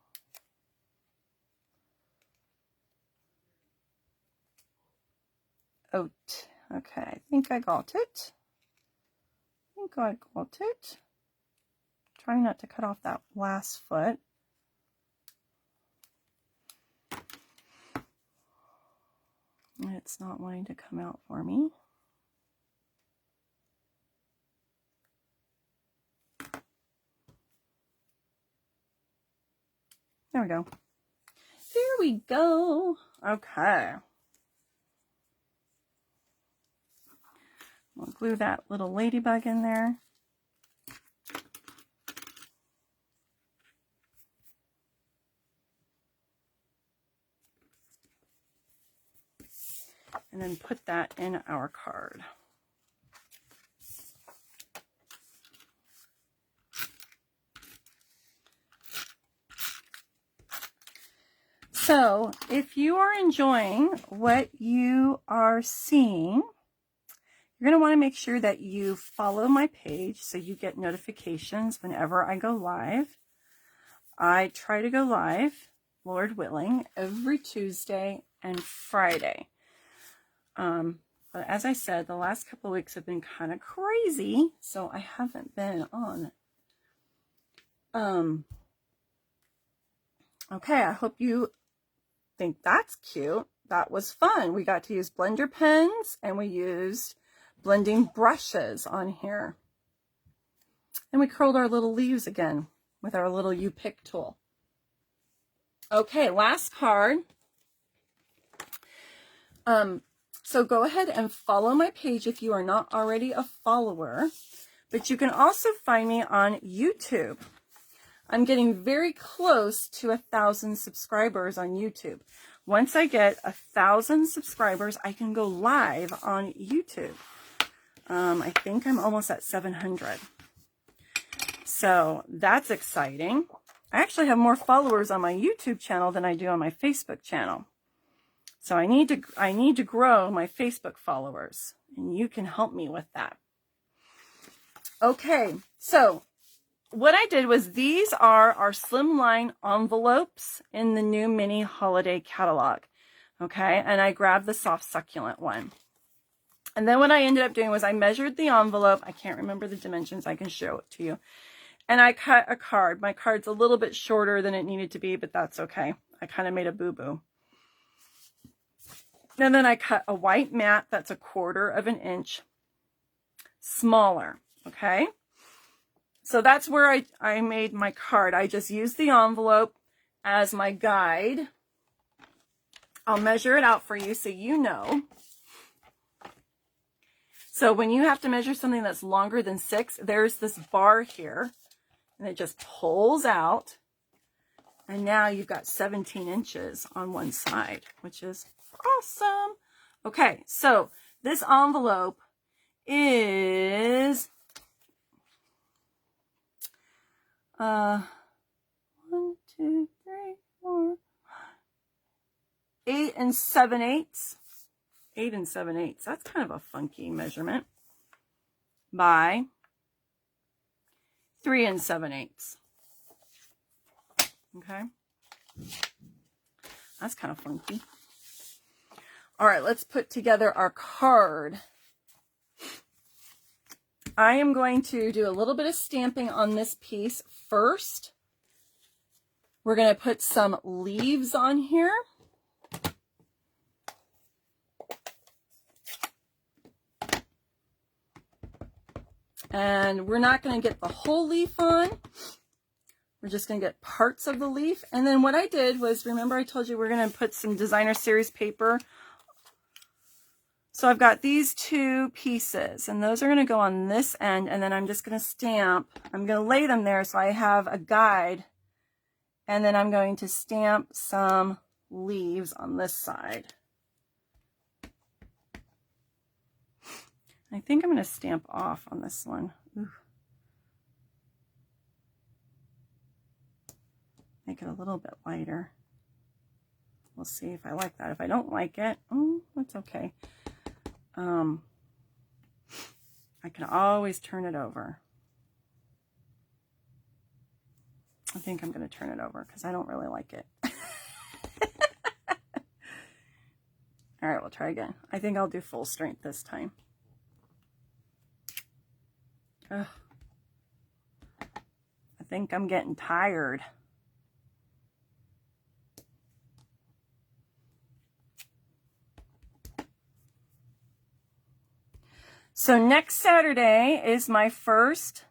Oat. Okay, I think I got it. Trying not to cut off that last foot. It's not wanting to come out for me. There we go. There we go. Okay. We'll glue that little ladybug in there. And then put that in our card. So if you are enjoying what you are seeing, you're going to want to make sure that you follow my page so you get notifications whenever I go live. I try to go live, Lord willing, every Tuesday and Friday. But as I said, the last couple of weeks have been kind of crazy, so I haven't been on. Okay, I hope you think that's cute. That was fun. We got to use blender pens and we used blending brushes on here. And we curled our little leaves again with our little U-pick tool. Okay, last card. So go ahead and follow my page if you are not already a follower, but you can also find me on YouTube. I'm getting very close to 1,000 subscribers on YouTube. Once I get 1,000 subscribers, I can go live on YouTube. I think I'm almost at 700. So that's exciting. I actually have more followers on my YouTube channel than I do on my Facebook channel. So I need to grow my Facebook followers, and you can help me with that. Okay, so what I did was these are our slimline envelopes in the new mini holiday catalog. Okay, and I grabbed the soft succulent one. And then what I ended up doing was I measured the envelope. I can't remember the dimensions. I can show it to you. And I cut a card. My card's a little bit shorter than it needed to be, but that's okay. I kind of made a boo-boo. And then I cut a white mat that's 1/4 of an inch smaller, okay? So that's where I made my card. I just used the envelope as my guide. I'll measure it out for you so you know. So when you have to measure something that's longer than 6, there's this bar here, and it just pulls out. And now you've got 17 inches on one side, which is awesome. Okay, so this envelope is 1, 2, 3, 4, 8 7/8. 8 7/8. That's kind of a funky measurement. By 3 7/8. Okay. That's kind of funky. All right, let's put together our card. I am going to do a little bit of stamping on this piece first. We're going to put some leaves on here. And we're not going to get the whole leaf on. We're just going to get parts of the leaf. And then what I did was, remember I told you we're going to put some designer series paper. So I've got these 2 pieces, and those are going to go on this end, and then I'm just going to stamp. I'm going to lay them there so I have a guide, and then I'm going to stamp some leaves on this side. I think I'm going to stamp off on this one. Ooh. Make it a little bit lighter. We'll see if I like that. If I don't like it, oh, that's okay. I can always turn it over. I think I'm going to turn it over because I don't really like it. All right, we'll try again. I think I'll do full strength this time. Ugh. I think I'm getting tired. So next Saturday is my first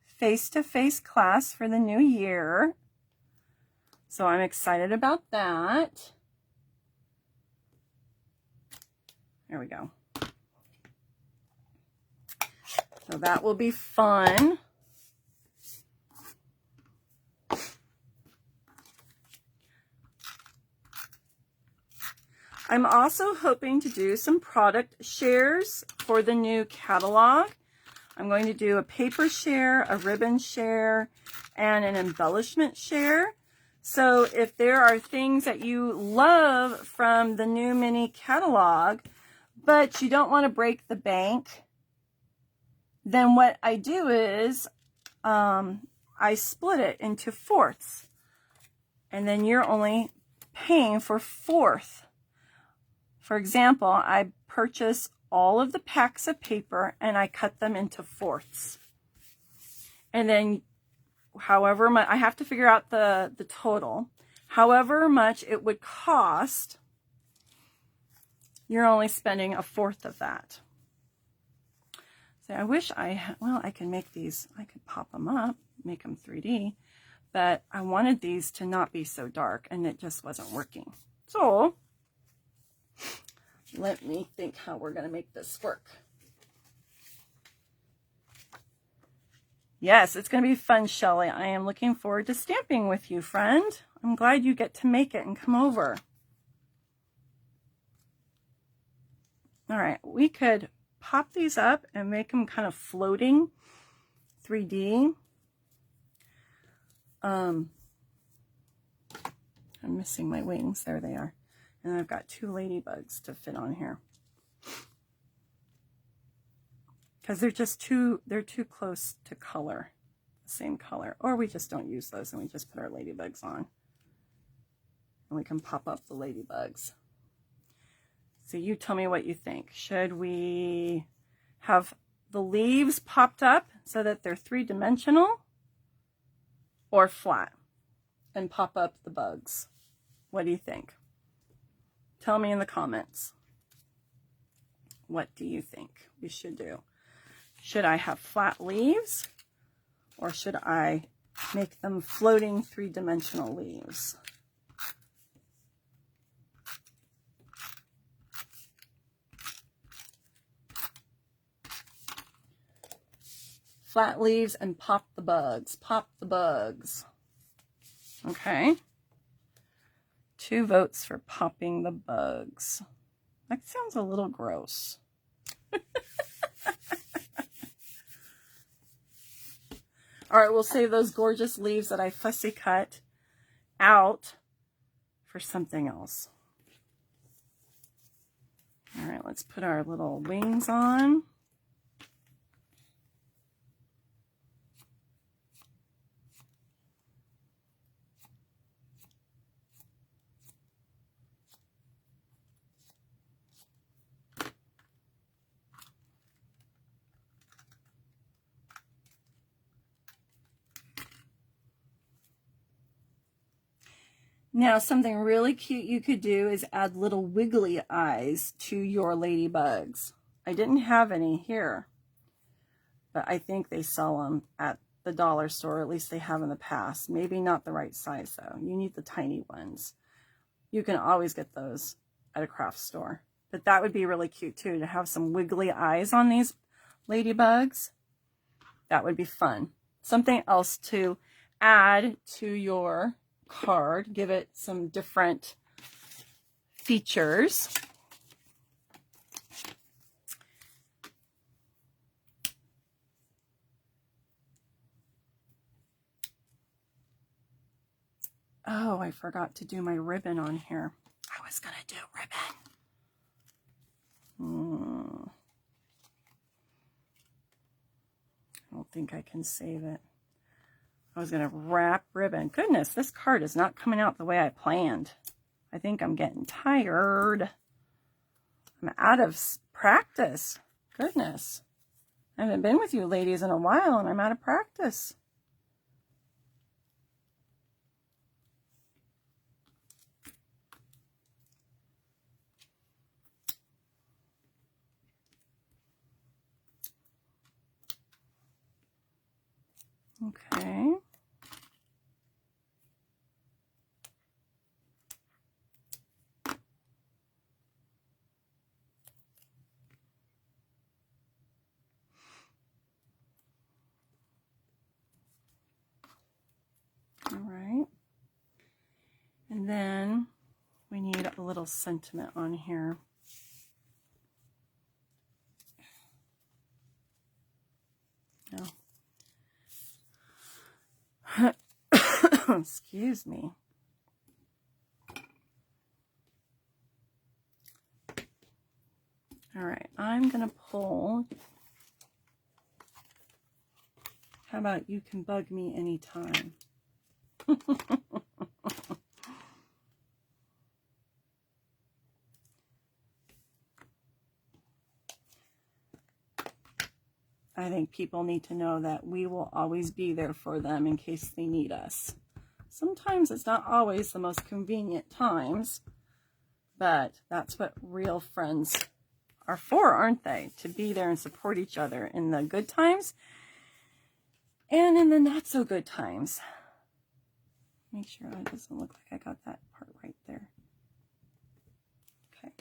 face-to-face class for the new year. So I'm excited about that. There we go. So that will be fun. I'm also hoping to do some product shares for the new catalog. I'm going to do a paper share, a ribbon share, and an embellishment share. So if there are things that you love from the new mini catalog, but you don't want to break the bank, then what I do is I split it into fourths. And then you're only paying for 1/4. For example, I purchase all of the packs of paper and I cut them into fourths. And then however much, I have to figure out the total. However much it would cost, you're only spending 1/4 of that. So I wish I can make these, I could pop them up, make them 3D, but I wanted these to not be so dark and it just wasn't working. So let me think how we're going to make this work. Yes, it's going to be fun, Shelley. I am looking forward to stamping with you, friend. I'm glad you get to make it and come over. All right, we could pop these up and make them kind of floating 3D. I'm missing my wings. There they are. And I've got 2 ladybugs to fit on here. Because they're too close to color, the same color. Or we just don't use those and we just put our ladybugs on. And we can pop up the ladybugs. So you tell me what you think. Should we have the leaves popped up so that they're 3-dimensional, or flat and pop up the bugs? What do you think? Tell me in the comments. What do you think we should do? Should I have flat leaves, or should I make them floating 3-dimensional leaves? Flat leaves and pop the bugs. Pop the bugs. Okay. 2 votes for popping the bugs. That sounds a little gross. All right, we'll save those gorgeous leaves that I fussy cut out for something else. All right, let's put our little wings on. Now, something really cute you could do is add little wiggly eyes to your ladybugs. I didn't have any here, but I think they sell them at the dollar store, at least they have in the past. Maybe not the right size though. You need the tiny ones. You can always get those at a craft store. But that would be really cute too, to have some wiggly eyes on these ladybugs. That would be fun. Something else to add to your card, give it some different features. Oh, I forgot to do my ribbon on here. I was gonna do ribbon. I don't think I can save it. I was gonna wrap ribbon. Goodness, this card is not coming out the way I planned. I think I'm getting tired. I'm out of practice. Goodness. I haven't been with you ladies in a while and I'm out of practice. Okay. All right. And then we need a little sentiment on here. Oh. Excuse me. All right, I'm gonna pull. How about you can bug me anytime? I think people need to know that we will always be there for them in case they need us. Sometimes it's not always the most convenient times, but that's what real friends are for, aren't they? To be there and support each other in the good times and in the not so good times. Make sure it doesn't look like I got that part right there. Okay.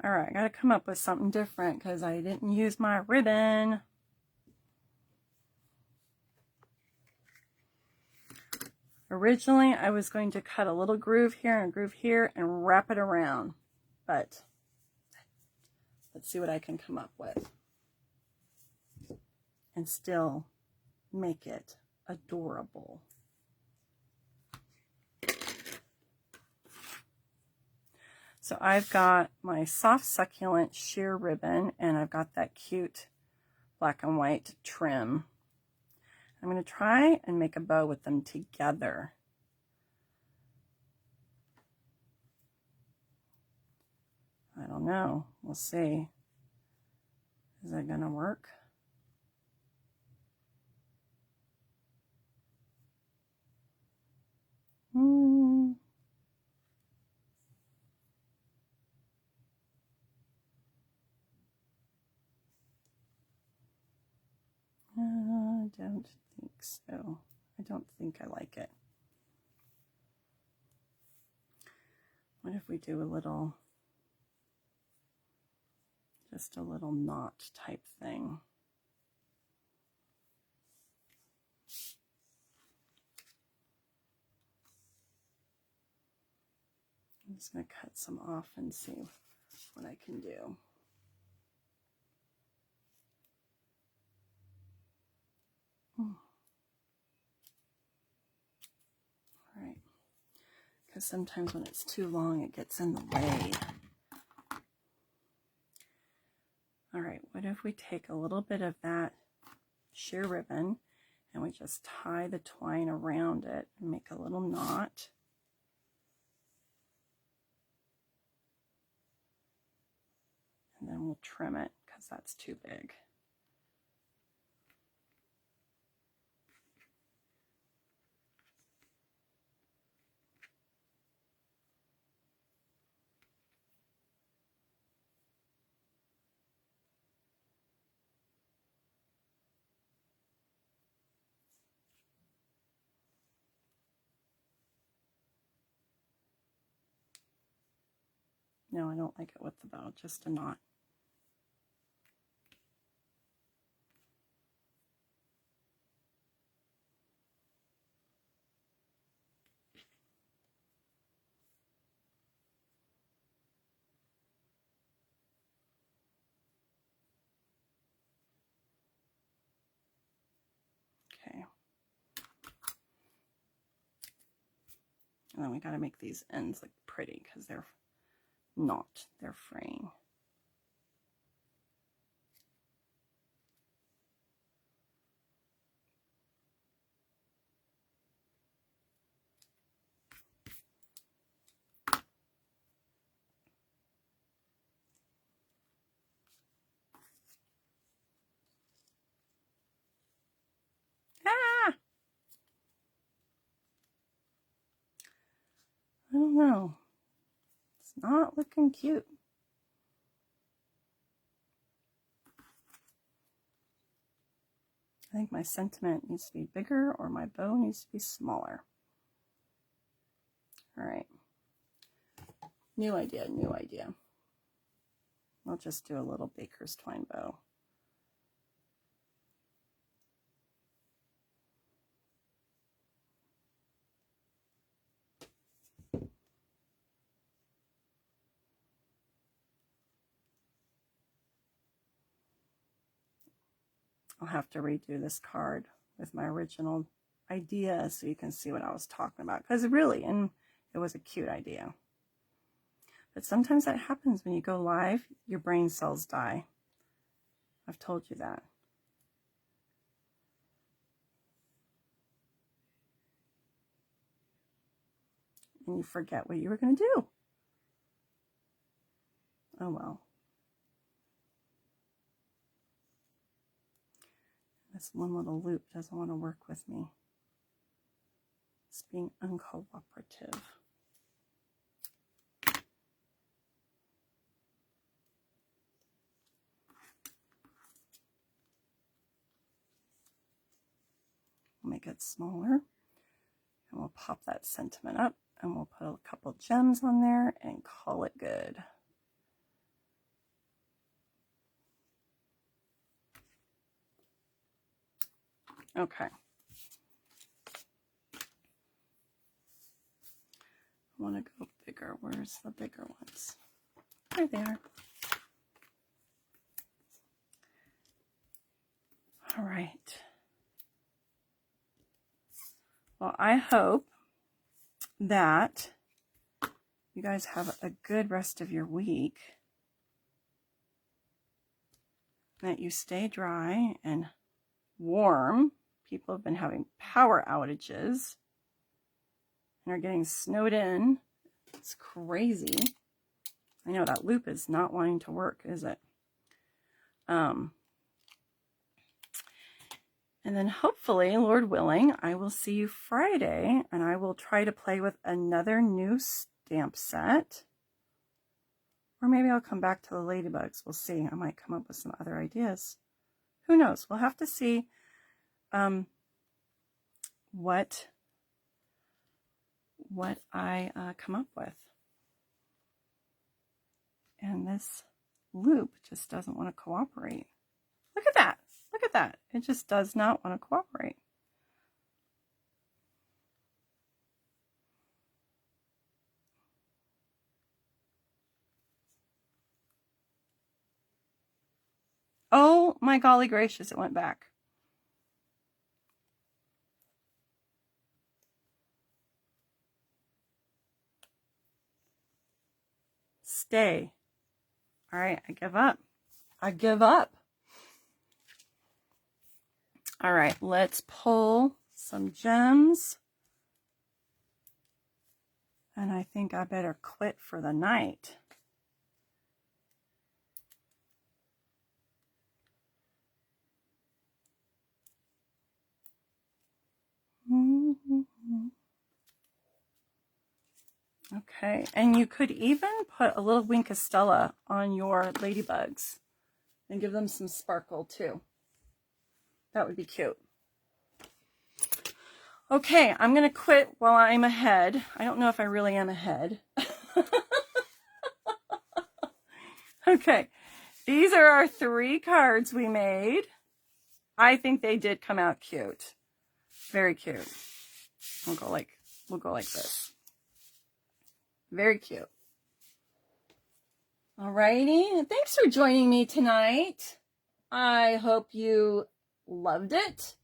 All right, I got to come up with something different because I didn't use my ribbon. Originally, I was going to cut a little groove here and a groove here and wrap it around, but let's see what I can come up with and still make it adorable. So I've got my soft succulent sheer ribbon and I've got that cute black and white trim. I'm going to try and make a bow with them together. I don't know. We'll see. Is that going to work? I don't think so. I don't think I like it. What if we do a little, just a little knot type thing? I'm just going to cut some off and see what I can do. All right, because sometimes when it's too long, it gets in the way. All right, what if we take a little bit of that sheer ribbon and we just tie the twine around it and make a little knot. And then we'll trim it because that's too big. No, I don't like it with the bow, just a knot. Okay. And then we got to make these ends look pretty because they're not, they're fraying. Ah! I don't know. It's not looking cute. I think my sentiment needs to be bigger or my bow needs to be smaller. All right. New idea, new idea. I'll just do a little baker's twine bow. I'll have to redo this card with my original idea so you can see what I was talking about. Because really, and it was a cute idea. But sometimes that happens when you go live, your brain cells die. I've told you that. And you forget what you were going to do. Oh well. This one little loop doesn't want to work with me. It's being uncooperative. We'll make it smaller. And we'll pop that sentiment up. And we'll put a couple gems on there and call it good. Okay. I want to go bigger. Where's the bigger ones? There they are. All right. Well, I hope that you guys have a good rest of your week, that you stay dry and warm. People have been having power outages and are getting snowed in. It's crazy. I know that loop is not wanting to work, is it? And then hopefully, Lord willing, I will see you Friday, and I will try to play with another new stamp set. Or maybe I'll come back to the Ladybugs. We'll see. I might come up with some other ideas. Who knows? We'll have to see what I come up with. And this loop just doesn't want to cooperate. Look at that. Look at that. It just does not want to cooperate. Oh my golly gracious, it went back. Stay. All right, I give up. I give up. All right, let's pull some gems. And I think I better quit for the night. Okay, and you could even put a little Wink of Stella on your ladybugs and give them some sparkle too. That would be cute. Okay, I'm going to quit while I'm ahead. I don't know if I really am ahead. Okay, these are our 3 cards we made. I think they did come out cute. Very cute. We'll go like this. Very cute. Alrighty, thanks for joining me tonight. I hope you loved it.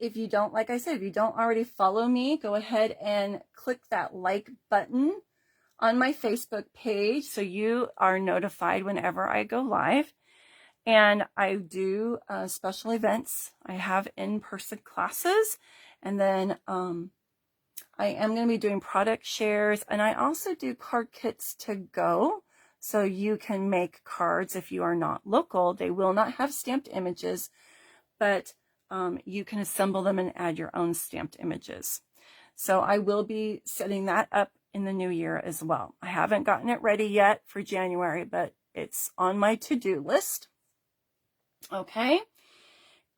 If you don't, like I said, if you don't already follow me, go ahead and click that like button on my Facebook page so you are notified whenever I go live. And I do special events. I have in-person classes, and then I am going to be doing product shares, and I also do card kits to go, so you can make cards if you are not local. They will not have stamped images, but you can assemble them and add your own stamped images. So I will be setting that up in the new year as well. I haven't gotten it ready yet for January, but it's on my to-do list. Okay.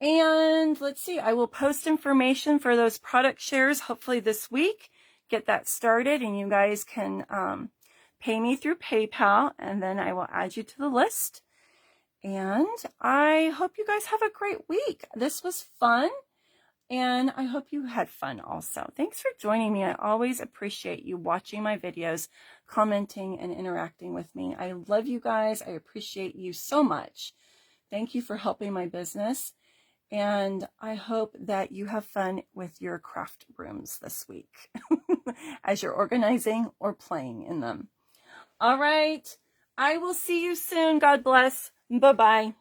And let's see, I will post information for those product shares hopefully this week. Get that started, and you guys can pay me through PayPal, and then I will add you to the list. And I hope you guys have a great week. This was fun, and I hope you had fun also. Thanks for joining me. I always appreciate you watching my videos, commenting, and interacting with me. I love you guys. I appreciate you so much. Thank you for helping my business. And I hope that you have fun with your craft rooms this week as you're organizing or playing in them. All right. I will see you soon. God bless. Bye-bye.